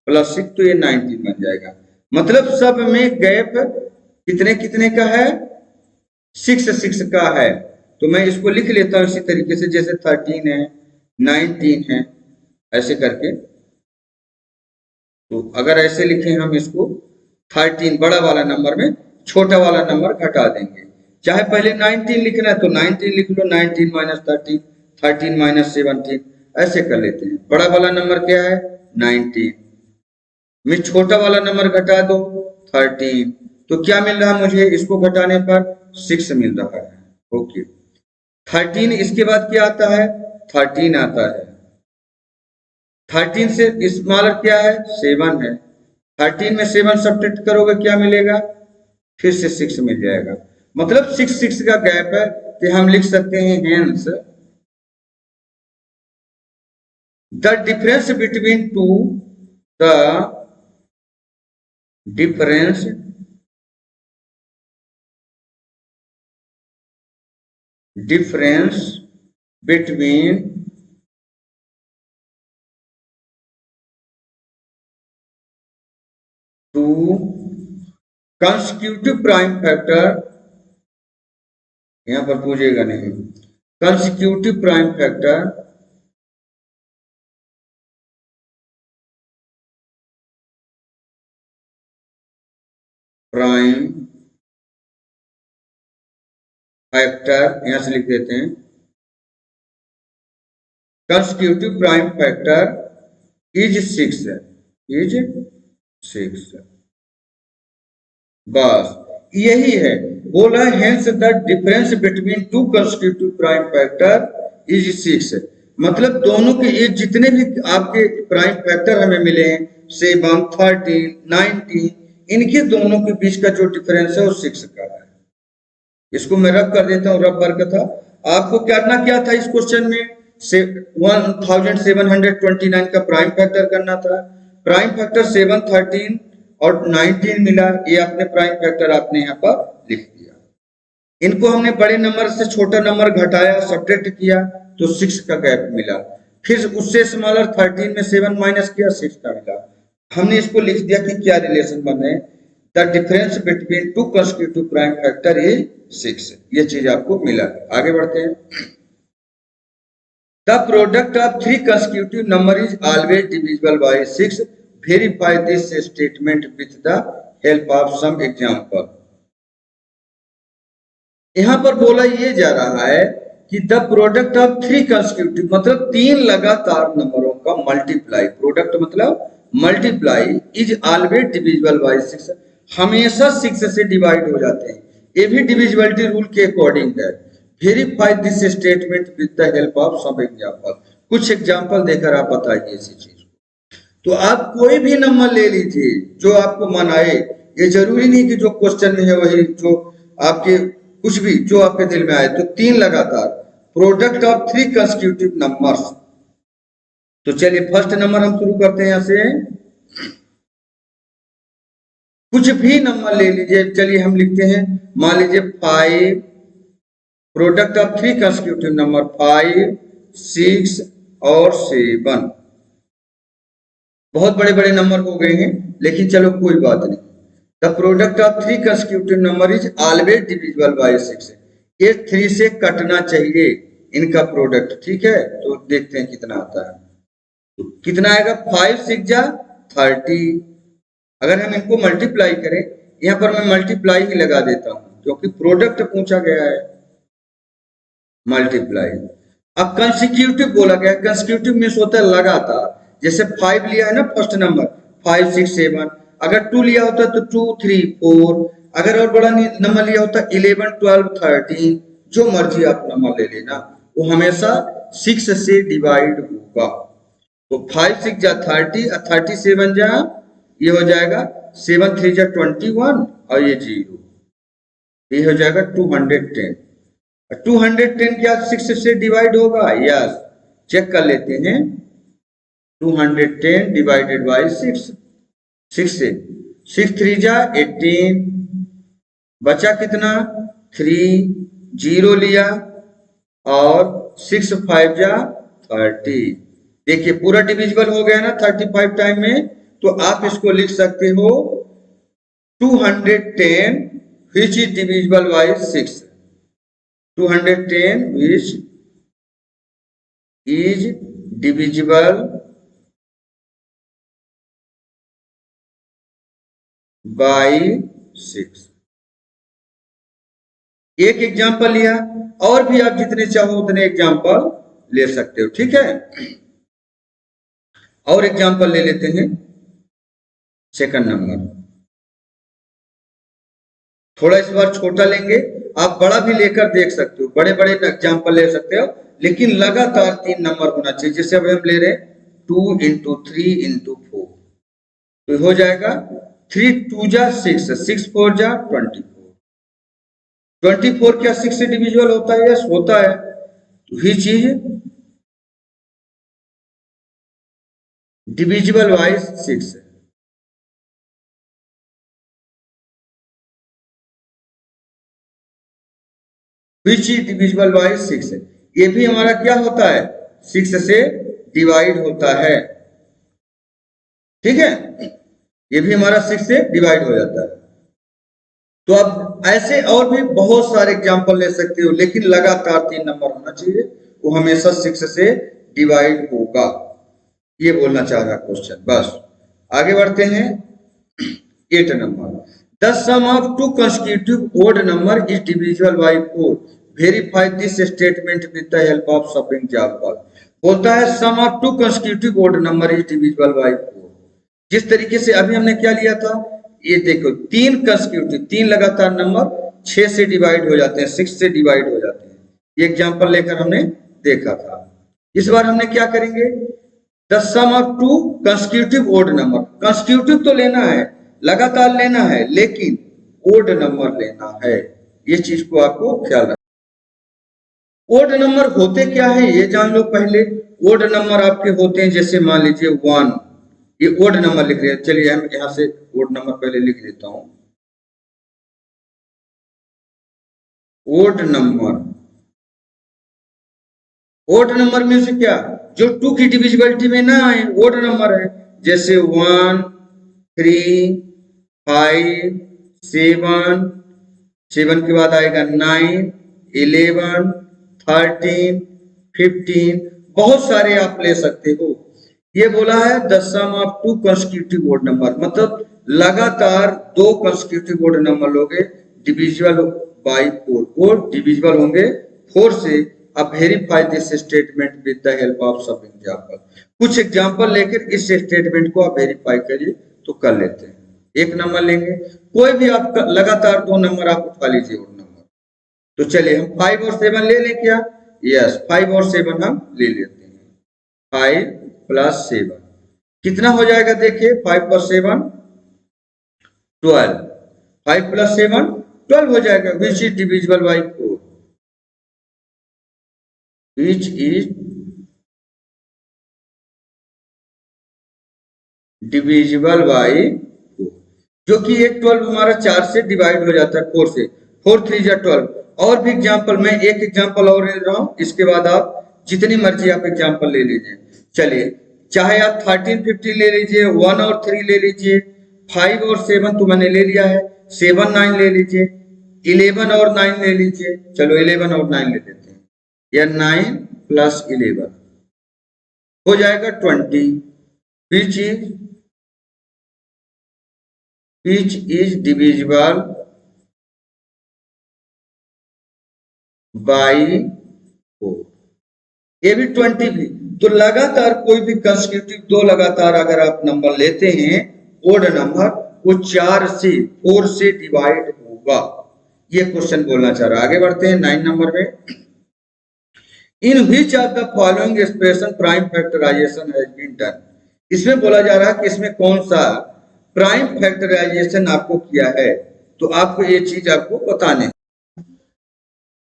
+6 तो ये 19 बन जाएगा। मतलब सब में गैप कितने कितने का है 6 6 का है। तो मैं इसको लिख लेता हूँ इसी तरीके से, जैसे 13 है 19 है ऐसे करके। तो अगर ऐसे लिखें हम इसको 13 बड़ा वाला नंबर में छोटा वाला नंबर घटा देंगे, चाहे पहले 19 लिखना है तो 19 लिख लो, 19 - 13 13 - 17 ऐसे कर लेते हैं। बड़ा वाला नंबर क्या है 19 में छोटा वाला नंबर घटा दो 13, तो क्या मिल रहा है मुझे इसको घटाने पर 6 मिल रहा है, ओके। 13 इसके बाद क्या आता है 13 आता है, 13 से स्मॉलर क्या है 7 है, 13 में 7 सब्ट्रैक्ट करोगे क्या मिलेगा फिर से 6 मिल जाएगा, मतलब 6 6 का गैप है, तो हम लिख सकते हैं hence the difference between to, the difference between two consecutive prime factor, यहां पर पूछेगा नहीं, consecutive prime factor यहां से लिख देते हैं consecutive prime factor is 6, बस यही है, बोला hence the difference between two constitutive prime factor is 6, मतलब दोनों के ये जितने भी आपके प्राइम फैक्टर हमें मिले हैं 7, 13, 19, इनके दोनों के बीच का जो डिफरेंस है वो 6 का है। इसको मैं रब कर देता हूँ, रब वर्क था। आपको क्या था इस क्वेश्चन में, 1729 का प्राइम फैक्टर करना था। प्राइम फैक्टर 7, 13 और 19 मिला, ये आपने प्राइम फैक्टर आपने यहाँ पर लिख दिया। इनको हमने बड़े नंबर से छोटा नंबर घटाया, सब्ट्रैक्ट किया तो 6 का गैप मिला। फिर उससे स्मॉलर 13 में 7 माइनस किया, 6 का मिला। हमने इसको लिख दिया कि क्या रिलेशन बने, the difference between two constitutive prime factor is 6, ये चीज आपको मिला। आगे बढ़ते हैं। The product of 3 constitutive number is always divisible by 6, verify this statement with the help of some example. यहां पर बोला ये जा रहा है कि द प्रोडक्ट ऑफ 3 कंस्टिट्यूटिव मतलब 3 लगातार नंबरों का मल्टीप्लाई, प्रोडक्ट मतलब multiply is always divisible by 6, हमेशा 6 से डिवाइड हो जाते हैं। ये भी डिविजिबिलिटी रूल के अकॉर्डिंग है। Verify this statement with the help of some example, कुछ एग्जांपल देकर आप बताइए इसी चीज को। तो आप कोई भी नंबर ले लीजिए जो आपको मन आए, ये जरूरी नहीं कि जो क्वेश्चन में है वही, जो आपके कुछ भी जो आपके दिल में आए। तो 3 लगातार प्रोडक्ट ऑफ 3 कंस्टिट्यूटिव नंबर्स। तो चलिए फर्स्ट नंबर हम शुरू करते हैं यहां से, कुछ भी नंबर ले लीजिए। चलिए हम लिखते हैं, मान लीजिए 5, प्रोडक्ट ऑफ 3 कंस्टिट्यूटिव नंबर 5, 6 और 7। बहुत बड़े बड़े नंबर हो गए हैं, लेकिन चलो कोई बात नहीं। The product of 3 constitutive number is always divisible by 6, ये 3 से कटना चाहिए इनका प्रोडक्ट, ठीक है। तो देखते हैं कितना आता है। तो कितना आएगा, 5 6 जा 30। अगर हम इनको मल्टीप्लाई करें, यहां पर मैं मल्टीप्लाई ही लगा देता हूं क्योंकि प्रोडक्ट पूछा गया है, मल्टीप्लाई। अब कंसेक्यूटिव बोला गया, कंसेक्यूटिव मींस होता है लगातार। जैसे 5 लिया है ना फर्स्ट नंबर, 5 6 7, अगर 2 लिया होता तो 2 3 4, अगर और बड़ा नंबर लिया होता 11 12 13, जो मर्जी आप नंबर ले लेना, वो हमेशा 6 से डिवाइड होगा। तो 5 6 जा 30 और 37 जा, ये हो जाएगा 7 3 जा 21 और ये 0, ये हो जाएगा 210। 210 क्या 6 से डिवाइड होगा? यस, चेक कर लेते हैं। 210 डिवाइडेड बाय 6, 6 से 6 3 जा 18, बचा कितना 3, 0 लिया और 6 5 जा 30। देखिए पूरा डिविजिबल हो गया ना 35 टाइम में। तो आप इसको लिख सकते हो 210 which is divisible by 6, 210 which is divisible by 6। एक एग्जाम्पल लिया, और भी आप जितने चाहो उतने एग्जाम्पल ले सकते हो, ठीक है। और एग्जाम्पल ले लेते हैं। सेकंड नंबर थोड़ा इस बार छोटा लेंगे, आप बड़ा भी लेकर देख सकते हो, बड़े बड़े एग्जाम्पल ले सकते हो, लेकिन लगातार 3 नंबर होना चाहिए। जैसे अब हम ले रहे हैं 2 × 3 × 4, तो हो जाएगा 3 2 जा 6, 6 4 जा 24, 24 क्या 6 से डिविजिबल होता है? यस होता है। तो ये चीज डिविजिबल बाय 6 है। विच इज डिविजिबल बाय 6 है। ये भी हमारा क्या होता है? 6 से डिवाइड होता है। ठीक है, ये भी हमारा 6 से डिवाइड हो जाता है। तो अब ऐसे और भी बहुत सारे एग्जांपल ले सकते हो, लेकिन लगातार 3 नंबर होना चाहिए, वो हमेशा 6 से डिवाइड होगा, ये बोलना चाह रहा क्वेश्चन। बस आगे बढ़ते हैं। 8 number, the sum of two consecutive odd number is divisible by 4, verify this statement with the help of सब एग्जांपल। बोलता है sum of two consecutive odd number is divisible by 4। जिस तरीके से अभी हमने क्या लिया था, ये देखो 3 कंसेक्यूटिव, 3 लगातार नंबर 6 से डिवाइड हो जाते हैं, 6 से डिवाइड हो जाते हैं। ये एग्जांपल लेकर हमने देखा था। इस बार हमने क्या करेंगे, the sum of two consecutive odd number. Consecutive तो लेना है, लगातार लेना है, लेकिन ओड नंबर लेना है, ये चीज को आपको ख्याल रखना। ओड नंबर होते क्या है ये जान लो पहले। ओड नंबर आपके होते हैं, जैसे मान लीजिए 1, ये ओड नंबर लिख रहे हैं। चलिए हम यहां से ओड नंबर पहले लिख देता हूं। ओड नंबर, ओड नंबर में से क्या, जो 2 की डिविजिबिलिटी में ना आए, ओड नंबर है। जैसे 1 3 5 7, 7 के बाद आएगा 9 11 13 15, बहुत सारे आप ले सकते हो। ये बोला है the sum of two consecutive odd number, मतलब लगातार 2 कंसेक्यूटिव ओड नंबर लोगे डिविजिबल बाय 4, वो डिविजिबल होंगे 4 से। अब verify this statement with the help of सब एग्जांपल। कुछ एग्जांपल लेकर इस स्टेटमेंट को आप वेरीफाई करिए तो कर लेते हैं। एक नंबर लेंगे, कोई भी आप लगातार 2 नंबर आप उठा लीजिए ओड नंबर। तो चलिए हम 5 और 7 ले लें क्या? यस, 5 और 7 हम ले लेते हैं। 5 प्लस 7 कितना हो जाएगा? देखिए 5 प्लस 7 12, 5 प्लस 7 12 हो जाएगा। Which is divisible by 4, which is divisible by 4, जो कि एक 12 हमारा 4 से डिवाइड हो जाता है, 4 से। 4 3 जा 12। और भी एग्जांपल, मैं एक एग्जांपल और ले रहा हूं, इसके बाद आप जितनी मर्जी आप एग्जांपल ले लीजिए। चलिए, चाहे आप 13 15 ले लीजिए, 1 और 3 ले लीजिए, 5 और 7 तो मैंने ले लिया है, 7 9 ले लीजिए, 11 और 9 ले लीजिए। चलो 11 और 9 ले लेते हैं, या 9 प्लस 11 हो जाएगा 20, which is divisible by 4। ये भी 20 भी। तो लगातार कोई भी कंसेक्यूटिव 2 लगातार अगर आप नंबर लेते हैं ओड नंबर, वो 4 से 4 से डिवाइड होगा, ये क्वेश्चन बोलना चाह रहा है। आगे बढ़ते हैं 9 नंबर में। In which of the following expression prime factorisation has been done. इसमें बोला जा रहा है कि इसमें कौन सा प्राइम फैक्टराइजेशन आपको किया है, तो आपको ये चीज आपको बताने।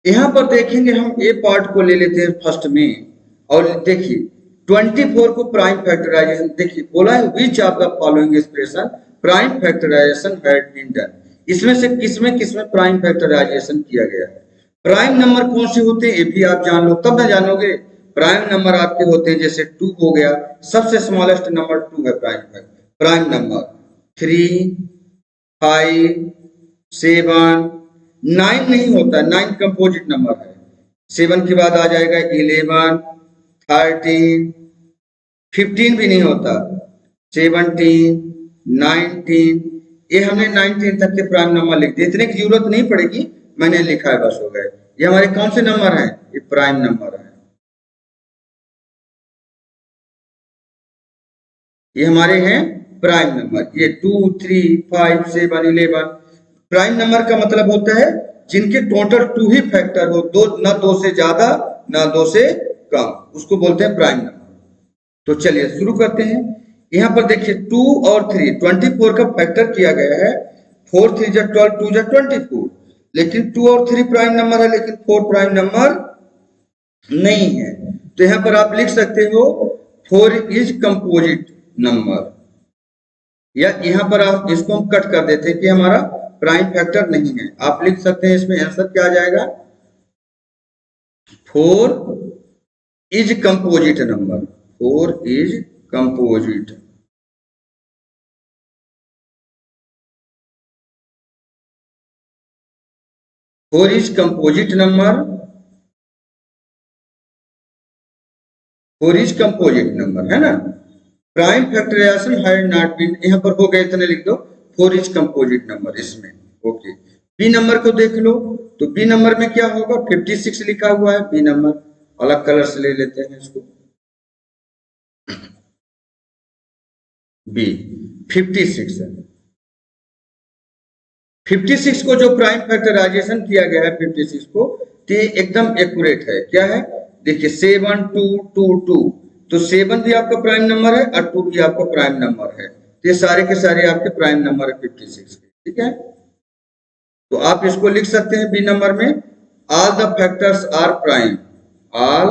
यहां पर देखेंगे हम ए पार्ट को ले लेते हैं फर्स्ट में, और देखिए 24 को प्राइम फैक्टराइजेशन, देखिए बोला है which of the following expression prime factorisation had been done. इसमें से किसमें प्राइम फैक्टराइजेशन किया गया है। प्राइम नंबर कौन से होते हैं ये भी आप जान लो, तब ना जानोगे। प्राइम नंबर आपके होते हैं, जैसे 2 हो गया, सबसे स्मॉलेस्ट नंबर 2 है प्राइम नंबर। 3 5 7 9 नहीं होता, 9 कंपोजिट नंबर है। 7 के बाद आ जाएगा 11 13 15 भी नहीं होता, 17 19, ये हमने 19 तक के प्राइम नंबर लिख दिए, इतने की जरूरत नहीं पड़ेगी, मैंने लिखा है बस हो गए। ये हमारे कौन से नंबर हैं? ये प्राइम नंबर है, ये हमारे हैं प्राइम नंबर। ये 2 3 5 7 11 प्राइम नंबर का मतलब होता है जिनके टोटल 2 ही फैक्टर हो, दो ना 2 से ज्यादा ना 2 से कम, उसको बोलते हैं प्राइम नंबर। तो चलिए शुरू करते हैं। यहाँ पर देखिए 2 और 3 24 का फैक्टर किया गया है। 4 3 जा 12, 2 जा 24, लेकिन 2 और 3 प्राइम नंबर है, लेकिन 4 प्राइम नंबर नहीं है। तो यहाँ पर आप लिख सकते हो 4 इज कंपोजिट नंबर, या यहाँ पर आप इसको हम कट कर देते हैं कि हमारा प्राइम फैक्टर नहीं है। आप लिख सकते हैं इसमें आंसर क्या आ जाएगा, 4 is composite number, 4 is composite. Four is composite number, 4 is composite number, है ना। Prime factorisation had not been, यहाँ पर हो गया इतने लिख दो, 4 इज कंपोजिट नंबर इसमें। ओके, बी नंबर को देख लो, तो बी नंबर में क्या होगा, 56 लिखा हुआ है बी नंबर, अलग कलर से ले लेते हैं इसको। बी 56 है, 56 को जो प्राइम फैक्टराइजेशन किया गया है 56 को, तो ये एकदम एक्यूरेट है। क्या है, देखिए 7 2 2 2, तो 7 भी आपका प्राइम नंबर है और 2 भी आपका प्राइम नंबर है, तो ये सारे के सारे आपके प्राइम नंबर है 56 के, ठीक है। तो आप इसको लिख सकते हैं बी नंबर में, all the factors are prime, all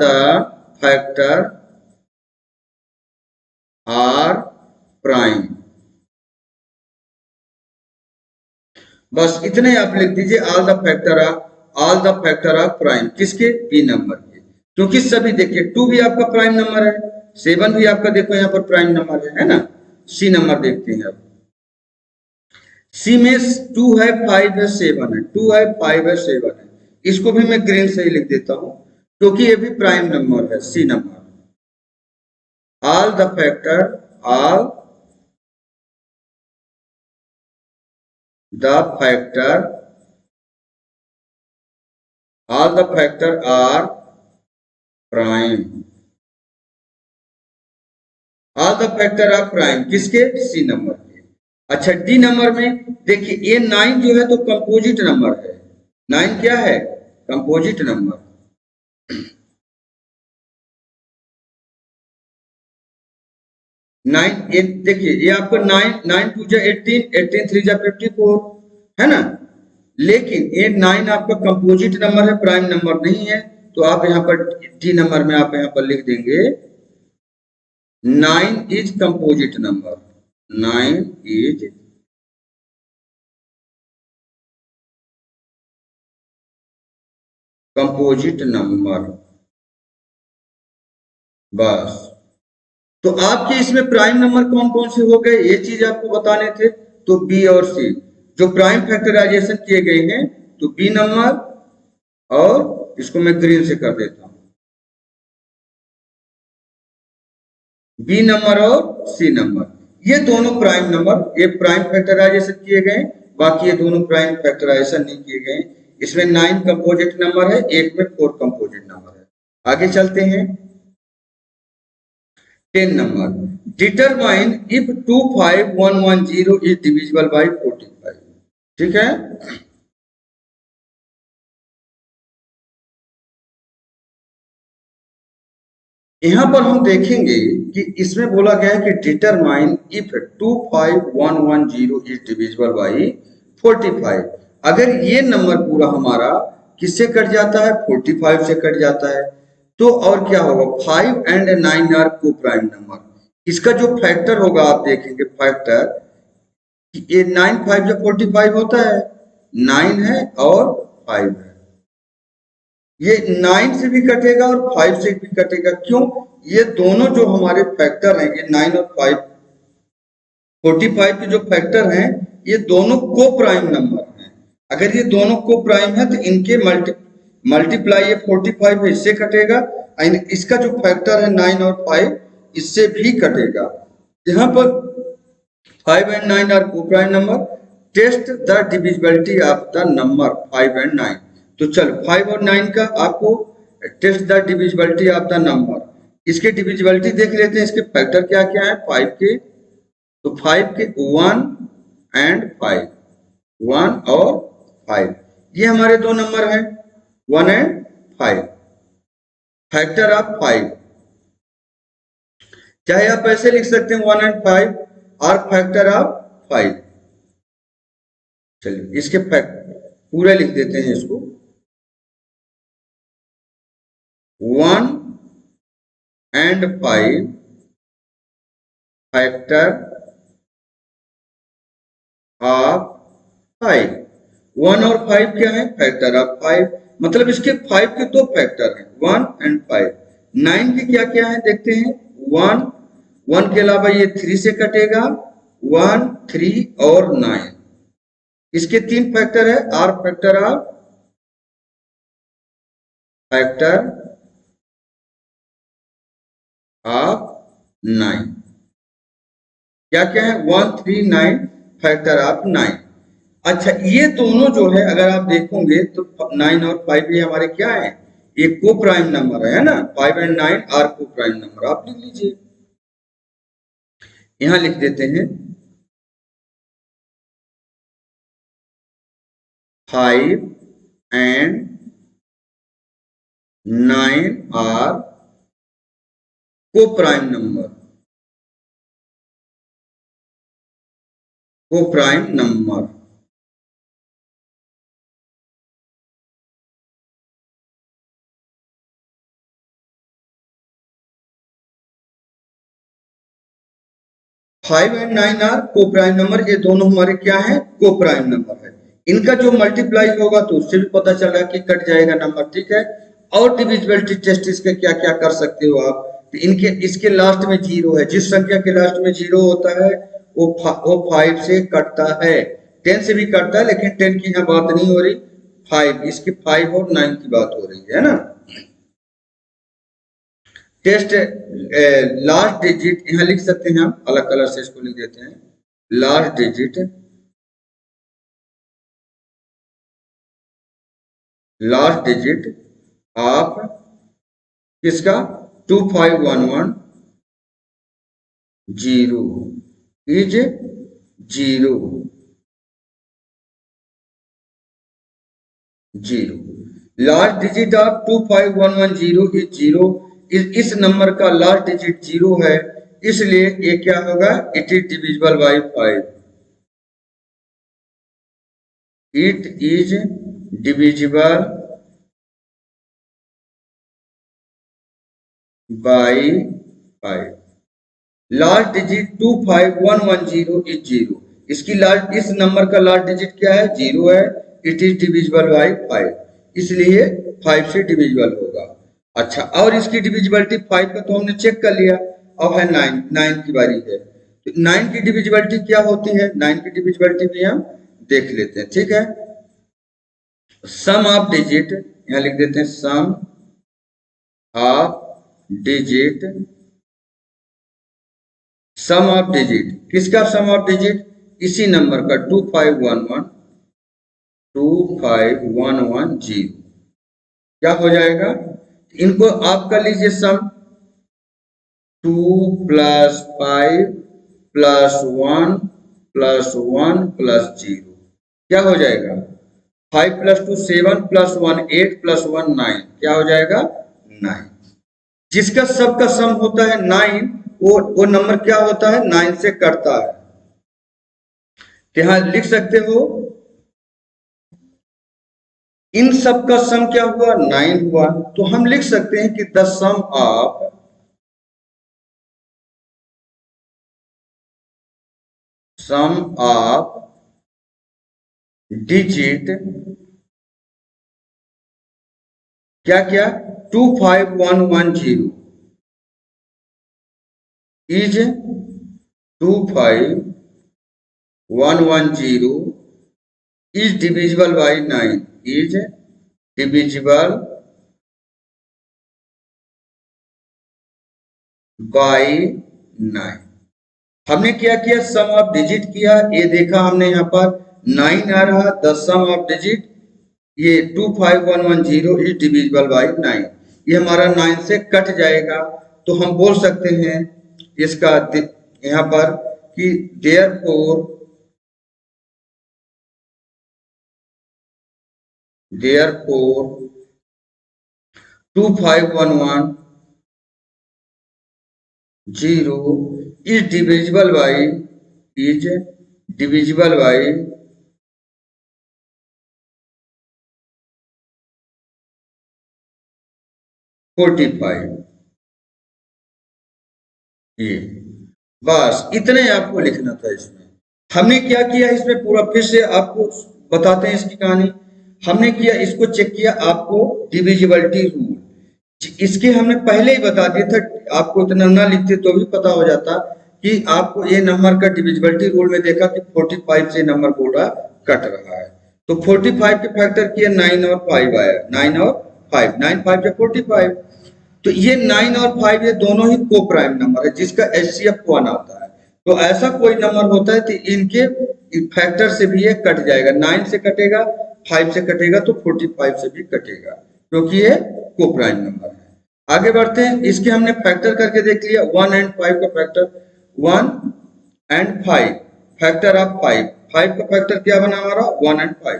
the factor are prime. बस इतने आप लिख दीजिए, all the factor are prime, किसके, बी नंबर के, क्योंकि सभी देखिए 2 भी आपका प्राइम नंबर है, 7 भी आपका देखो यहाँ पर प्राइम नंबर है ना। सी नंबर देखते हैं अब, सी में 2 है 5 है 7 है, 2 है 5 है 7 है, इसको भी मैं ग्रीन से ही लिख देता हूं क्योंकि ये भी प्राइम नंबर है, C number. All the factor are prime, all the factor are prime किसके, सी नंबर के। अच्छा, डी नंबर में देखिए ये 9 जो है तो कंपोजिट नंबर है, 9 क्या है, कंपोजिट नंबर। 9 देखिए ये आपको 9 2 जा 18, 18 3 जा 54, है ना। लेकिन ये 9 आपका कंपोजिट नंबर है, प्राइम नंबर नहीं है, तो आप यहाँ पर डी नंबर में आप यहाँ पर लिख देंगे 9 is composite number, 9 is composite number. बस, तो आपके इसमें प्राइम नंबर कौन कौन से हो गए, ये चीज आपको बताने थे। तो बी और सी जो प्राइम फैक्टराइजेशन किए गए हैं, तो बी नंबर, और इसको मैं ग्रीन से कर देता हूं, बी नंबर और सी नंबर, ये दोनों प्राइम नंबर, ये प्राइम फैक्टराइजेशन किए गए, बाकी ये दोनों प्राइम फैक्टराइजेशन नहीं किए गए। इसमें 9 कंपोजिट नंबर है, एक में 4 कंपोजिट नंबर है। आगे चलते हैं, 10 number, determine if 25110 is divisible bye 45, ठीक है। यहां पर हम देखेंगे कि इसमें बोला गया है कि determine if 25110 is divisible bye 45। अगर ये नंबर पूरा हमारा किससे कट जाता है, 45 से कट जाता है, तो और क्या होगा, 5 एंड 9 आर को प्राइम नंबर। इसका जो फैक्टर होगा आप देखेंगे, फैक्टर ये 9 5 जो 45 होता है, 9 है और 5 है, ये 9 से भी कटेगा और 5 से भी कटेगा। क्यों, ये दोनों जो हमारे फैक्टर हैं, ये 9 और 5, 45 के जो फैक्टर हैं, ये दोनों को प्राइम नंबर हैं। अगर ये दोनों को प्राइम है तो इनके मल्टीप्लाई ये 45 है, इससे कटेगा, इसका जो फैक्टर है 9 और 5, इससे भी कटेगा। यहाँ पर 5 and 9 आर को prime number, test the divisibility of the number 5 and 9। तो चलो 5 और 9 का आपको test the divisibility of the number, इसके डिविजिबिलिटी देख लेते हैं, इसके फैक्टर क्या क्या है 5 के। तो 5 के 1 एंड 5, 1 और 5, ये हमारे दो नंबर हैं 1 एंड 5, फैक्टर ऑफ 5। चाहे आप ऐसे लिख सकते हैं 1 एंड 5 और फैक्टर ऑफ 5। चलिए इसके फैक्ट पूरा लिख देते हैं इसको, 1 एंड 5 फैक्टर ऑफ 5। 1 और 5 क्या है? फैक्टर ऑफ 5, मतलब इसके 5 के दो फैक्टर हैं 1 एंड 5। 9 के क्या क्या है देखते हैं, 1 के अलावा ये 3 से कटेगा, 1, 3 और 9। इसके 3 फैक्टर है, आर फैक्टर ऑफ ऑफ 9। क्या क्या है? 1, 3, 9 फैक्टर ऑफ 9। अच्छा, ये दोनों जो है अगर आप देखोगे तो 9 और 5 ये हमारे क्या है? ये को प्राइम नंबर है ना, 5 एंड 9 आर को प्राइम नंबर। आप लिख लीजिए, यहां लिख देते हैं 5 एंड 9 आर को प्राइम नंबर, को prime number. Five and 9 are को प्राइम नंबर, ये दोनों हमारे क्या है? को प्राइम नंबर है। इनका जो मल्टीप्लाई होगा तो उससे भी पता चला कि कट जाएगा नंबर, ठीक है। और डिविजिबिलिटी टेस्ट इसके क्या क्या कर सकते हो आप, तो इनके इसके लास्ट में 0 है, जिस संख्या के लास्ट में 0 होता है वो 5 से कटता है, 10 से भी कटता है, लेकिन 10 की यहाँ बात नहीं हो रही, 5, इसकी 5 और 9 की बात हो रही है ना। टेस्ट लास्ट डिजिट यहां लिख सकते हैं, हम अलग कलर से इसको लिख देते हैं, last digit, last digit of किसका? 2511 0 is 0 0। Last digit of 25110 is 0। इस नंबर का लास्ट डिजिट 0 है, इसलिए ये क्या होगा? It is divisible bye 5। It is divisible bye 5। Last digit 25110 is 0। इसकी लास्ट, इस नंबर का लास्ट डिजिट क्या है? 0 है। इट इज डिविजिबल बाय 5, इसलिए 5 से डिविजिबल होगा। अच्छा, और इसकी डिविजिबिलिटी 5 का तो हमने चेक कर लिया, अब है 9 की बारी है। तो 9 की डिविजिबिलिटी क्या होती है? 9 की डिविजिबिलिटी भी हम देख लेते हैं, ठीक है। सम ऑफ डिजिट यहां लिख देते हैं, sum of digit, sum of digit किसका? सम ऑफ डिजिट इसी नंबर का 25110 क्या हो जाएगा? इनको आप कर लीजिए सम, 2 + 5 + 1 + 1 + 0 क्या हो जाएगा? 5 + 2 7 + 1 8 + 1 9 क्या हो जाएगा? 9। जिसका सबका सम होता है 9, वो नंबर क्या होता है? 9 से कटता है। यहां लिख सकते हो इन सब का सम क्या हुआ? 9 हुआ। तो हम लिख सकते हैं कि द सम ऑफ डिजिट क्या क्या? 25110 is 25110 is divisible bye 9, is divisible bye 9। हमने क्या किया? सम ऑफ डिजिट किया, ये देखा हमने यहाँ पर 9 आ रहा, द सम ऑफ डिजिट ये 25110 इज डिविजिबल बाय 9, ये हमारा 9 से कट जाएगा। तो हम बोल सकते हैं इसका यहाँ पर कि therefore therefore 2511 0 is divisible by is divisible by 45। ये बस इतने आपको लिखना था इसमें। हमने क्या किया इसमें पूरा फिर से आपको बताते हैं इसकी कहानी। हमने किया इसको चेक किया आपको डिविजिबिलिटी रूल इसके हमने पहले ही बता दिया था आपको इतना ना लिखते तो भी पता हो जाता कि आपको ये नंबर का डिविजिबिलिटी रूल में देखा कि 45 से नंबर बोला कट रहा है तो 45 के फैक्टर किया 9 और 5 आया 9 और 5 9 5 या 45 तो ये 9 और 5 ये दोनों ही को प्राइम नंबर है जिसका HCF 1 आता है तो ऐसा कोई नंबर होता है तो इनके फैक्टर से भी ये कट जाएगा 9 से कटेगा 5 से कटेगा तो 45 से भी कटेगा क्योंकि ये को प्राइम नंबर है। आगे बढ़ते हैं इसके हमने फैक्टर करके देख लिया 1 एंड 5 का फैक्टर 1 एंड 5 फैक्टर ऑफ 5 5 का फैक्टर क्या बना हमारा 1 एंड 5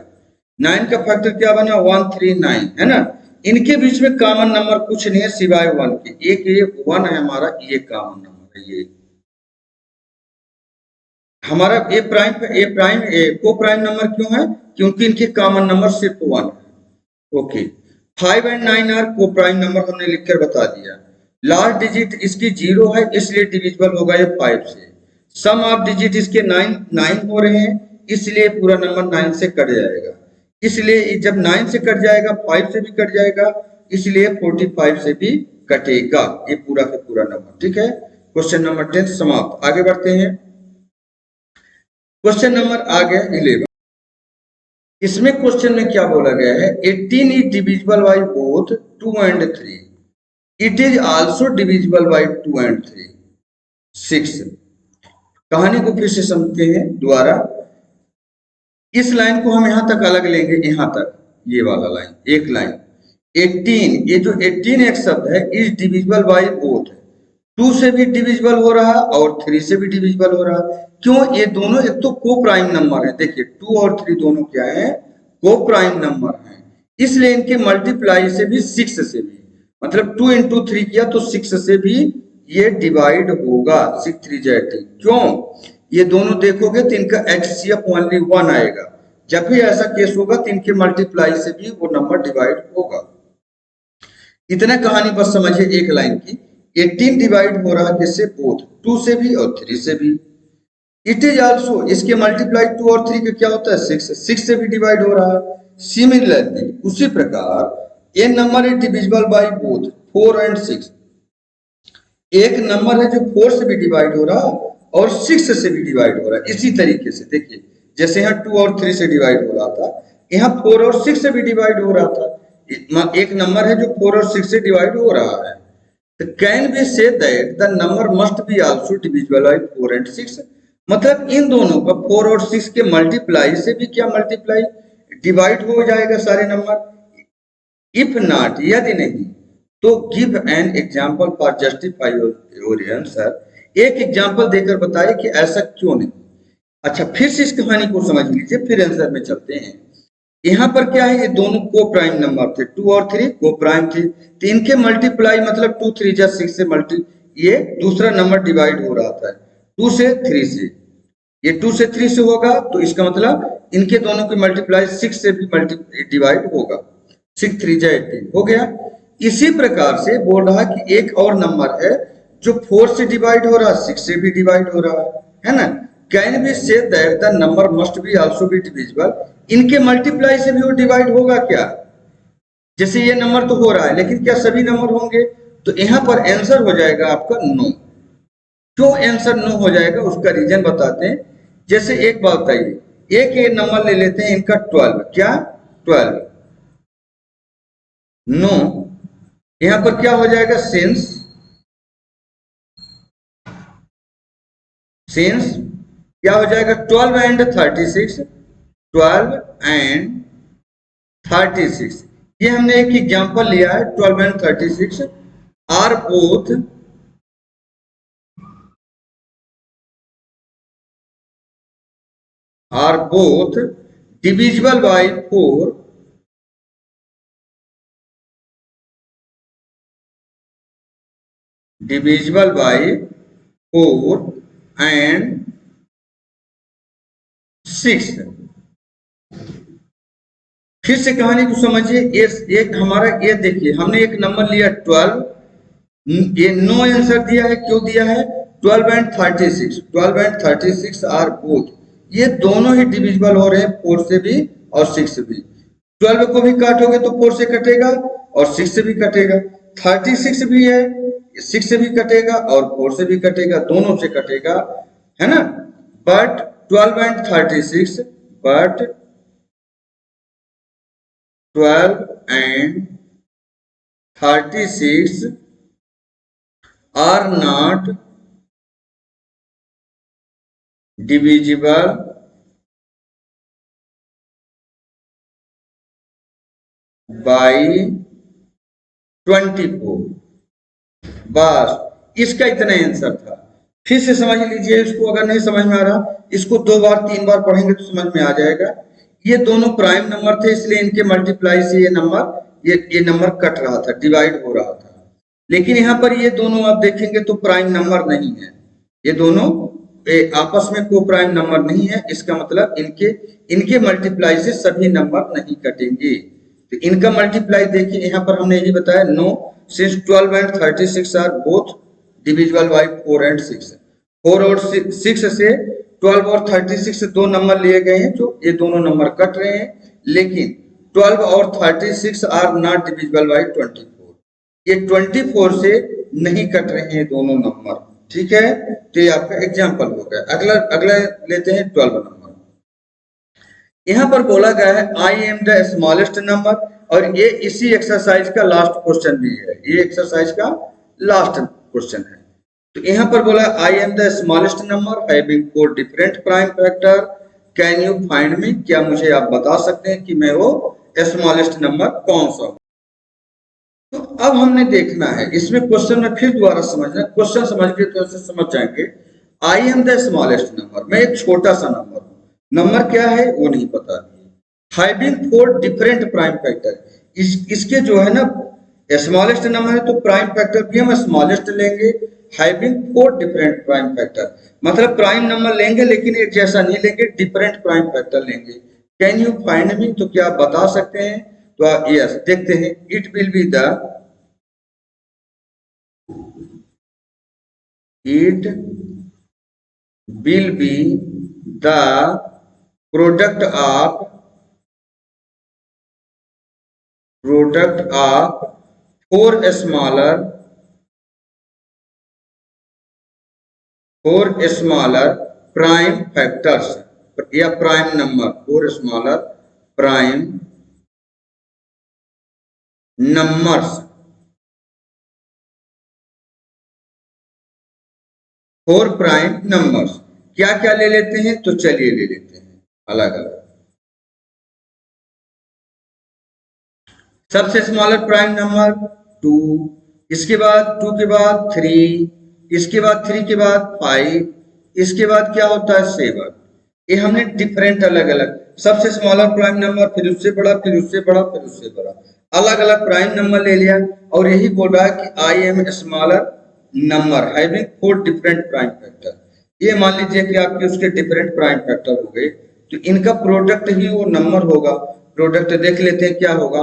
9 का फैक्टर क्या बना 139 है ना इनके बीच में कॉमन नंबर कुछ नहीं है सिवाय 1 के एक ये 1 है हमारा ये कॉमन नंबर है ये हमारा ए प्राइम को प्राइम नंबर क्यों है क्योंकि इनके कॉमन नंबर सिर्फ 1 है। ओके 5 एंड 9 आर को प्राइम नंबर हमने लिखकर बता दिया लास्ट डिजिट इसकी 0 है इसलिए डिविजिबल होगा ये 5 से सम ऑफ डिजिट इसके 9 हो रहे हैं इसलिए पूरा नंबर 9 से कट जाएगा इसलिए जब 9 से कट जाएगा 5 से भी कट जाएगा इसलिए 45 से भी कटेगा ये पूरा का पूरा नंबर ठीक है। क्वेश्चन नंबर 10 समाप्त। आगे बढ़ते हैं क्वेश्चन नंबर आ गया 11 इसमें क्वेश्चन में क्या बोला गया है 18 is divisible by both 2 and 3 it is also divisible by 2 and 3 6 कहानी को फिर से समझते हैं दोबारा इस लाइन को हम यहां तक अलग लेंगे यहां तक ये वाला लाइन एक लाइन 18 ये जो 18 एक शब्द है इज डिविजिबल बाय बोथ 2 से भी डिविजिबल हो रहा है और 3 से भी डिविजिबल हो रहा है क्यों ये दोनों एक तो को प्राइम नंबर है देखिए 2 और 3 दोनों क्या है को प्राइम नंबर है इसलिए इनके मल्टीप्लाई से भी 6 से भी मतलब 2 into 3 किया तो 6 से भी ये डिवाइड होगा 6 3 18 क्यों ये दोनों देखोगे तो इनका HCF ओनली 1 आएगा जब भी ऐसा केस होगा तो इनके मल्टीप्लाई से भी वो नंबर डिवाइड होगा इतना कहानी बस समझिए एक लाइन की 18 डिवाइड हो रहा है किससे बोथ 2 से भी और 3 से भी इट इज आल्सो इसके मल्टीप्लाई 2 और 3 का क्या होता है 6 से भी डिवाइड हो रहा है सिमिलरली उसी प्रकार a number is divisible by both 4 and 6 एक नंबर है जो 4 से भी डिवाइड हो रहा है और 6 से भी डिवाइड हो रहा है इसी तरीके से देखिए जैसे यहाँ 2 और 3 से डिवाइड हो रहा था यहाँ 4 और 6 से भी डिवाइड हो रहा था एक नंबर है जो 4 और 6 से डिवाइड हो रहा है can be say that the number must be also divisible by 4 and 6 मतलब इन दोनों का 4 और 6 के मल्टीप्लाई से भी क्या मल्टीप्लाई डिवाइड हो जाएगा सारे नंबर इफ नॉट यदि नहीं तो give an example for justify your answer एक एग्जांपल देकर बताइए कि ऐसा क्यों नहीं। अच्छा फिर से इस कहानी को समझ लीजिए फिर आंसर में चलते हैं यहाँ पर क्या है ये दोनों को प्राइम नंबर थे 2 और 3 को प्राइम थे तो इनके मल्टीप्लाई मतलब 2 3 जा 6 से मल्टी ये दूसरा नंबर डिवाइड हो रहा था 2 से 3 से ये 2 से 3 से होगा तो इसका मतलब इनके दोनों की मल्टीप्लाई 6 से भी मल्टी डिवाइड होगा 6 3 जा 18 हो गया। इसी प्रकार से बोल रहा कि एक और नंबर है जो 4 से डिवाइड हो रहा है 6 से भी डिवाइड हो रहा है ना can be say that the number must be also be divisible इनके मल्टीप्लाई से भी वो डिवाइड होगा क्या जैसे ये नंबर तो हो रहा है लेकिन क्या सभी नंबर होंगे तो यहाँ पर आंसर हो जाएगा आपका नो क्यों आंसर नो हो जाएगा उसका रीजन बताते हैं जैसे एक बात बताइए एक ये नंबर ले लेते हैं इनका 12 क्या 12 नो यहाँ पर क्या हो जाएगा सिंस क्या हो जाएगा 12 एंड 36 12 एंड 36 ये हमने एक एग्जांपल लिया है 12 and 36 are both divisible by 4 divisible by 4 and 6। फिर से कहानी को समझिए। एक हमारा ये देखिए, हमने एक नंबर लिया 12, ये नो आंसर दिया है, क्यों दिया है? 12 एंड 36, 12 एंड 36 आर बोथ, ये दोनों ही डिविजिबल हो रहे हैं 4 से भी और 6 से भी। 12 को भी काटोगे तो 4 से कटेगा और 6 से भी कटेगा, 36 भी है 6 से भी कटेगा और 4 से भी कटेगा, दोनों से कटेगा, है ना। But 12 and 36, but 12 and 36 are not divisible by 24। बस इसका इतना आंसर था। फिर से समझ लीजिए इसको, अगर नहीं समझ में आ रहा इसको 2 बार 3 बार पढ़ेंगे तो समझ में आ जाएगा। ये दोनों प्राइम नंबर थे, इसलिए इनके मल्टीप्लाई से ये नंबर कट रहा था, डिवाइड हो रहा था। लेकिन यहाँ पर ये दोनों आप देखेंगे तो प्राइम नंबर नहीं है, ये दोनों आपस में को प्राइम नंबर नहीं है। इसका मतलब इनके मल्टीप्लाई से सभी नंबर नहीं कटेंगे। तो इनका मल्टीप्लाई देखिए, यहाँ पर हमने यही बताया, no since 12 and 36 are both divisible by 4 and 6। 4 और 6 से 12 और 36 से दो नंबर लिए गए हैं, जो ये दोनों नंबर कट रहे हैं, लेकिन 12 और 36 आर नॉट डिविजिबल बाय 24। ये 24 से नहीं कट रहे हैं दोनों नंबर, ठीक है। तो ये आपका एग्जाम्पल हो गया। अगला लेते हैं 12 नंबर। यहाँ पर बोला गया है I am the smallest number, और ये इसी एक्सरसाइज का लास्ट क्वेश्चन भी है, ये एक्सरसाइज का लास्ट क्वेश्चन है। तो यहाँ पर बोला I am the smallest number having 4 different prime factor, can you find me, क्या मुझे आप बता सकते हैं कि मैं वो स्मॉलेस्ट नंबर कौन सा हूं। तो अब हमने देखना है इसमें क्वेश्चन में फिर दोबारा समझना, क्वेश्चन समझ के तो ऐसे समझ जाएंगे। I am the smallest number, मैं एक छोटा सा नंबर हूं, नंबर क्या है वो नहीं पता। हैविंग 4 डिफरेंट प्राइम फैक्टर, इसके जो है ना स्मॉलेस्ट नंबर है तो प्राइम फैक्टर भी हम स्मॉलेस्ट लेंगे। हैविंग 4 डिफरेंट प्राइम फैक्टर मतलब प्राइम नंबर लेंगे लेकिन एक जैसा नहीं लेंगे, डिफरेंट प्राइम फैक्टर लेंगे। कैन यू फाइंड मी, तो क्या आप बता सकते हैं? तो यस, देखते हैं। It will be the, it will be the product of 4 smaller prime factors या prime number, 4 smaller prime numbers, 4 prime numbers. क्या क्या ले लेते हैं? तो चलिए ले लेते हैं अलग अलग। सबसे स्मॉलर प्राइम नंबर 2, इसके बाद 2 के बाद 3, इसके बाद 3 के बाद 5, इसके बाद क्या होता है 7। ये हमने डिफरेंट अलग अलग, सबसे स्मॉलर प्राइम नंबर, फिर उससे बड़ा, फिर उससे बड़ा, फिर उससे बड़ा, अलग अलग प्राइम नंबर ले लिया। और यही बोल रहा है कि I am smaller number having 4 different prime factor. ये मान लीजिए कि आपके उसके डिफरेंट प्राइम फैक्टर हो गए, तो इनका प्रोडक्ट ही वो नंबर होगा। प्रोडक्ट देख लेते हैं क्या होगा।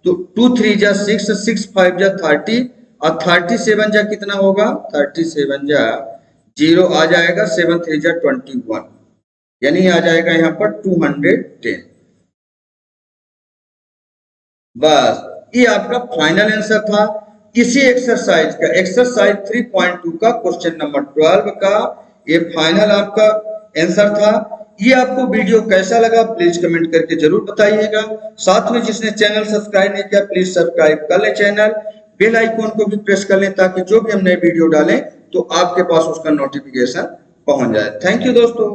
तो 2 3 जा 6, 6 5 जा 30, और 37 जा कितना होगा? 37 जा 0 आ जाएगा, 7 3 जा 21, यानी आ जाएगा यहाँ पर 210। बस ये आपका फाइनल आंसर था इसी एक्सरसाइज का, एक्सरसाइज 3.2 का क्वेश्चन नंबर 12 का ये फाइनल आपका आंसर था। ये आपको वीडियो कैसा लगा प्लीज कमेंट करके जरूर बताइएगा। साथ में जिसने चैनल सब्सक्राइब नहीं किया प्लीज सब्सक्राइब कर ले चैनल, बेल आइकॉन को भी प्रेस कर लें ताकि जो भी हम नए वीडियो डालें तो आपके पास उसका नोटिफिकेशन पहुंच जाए। थैंक यू दोस्तों।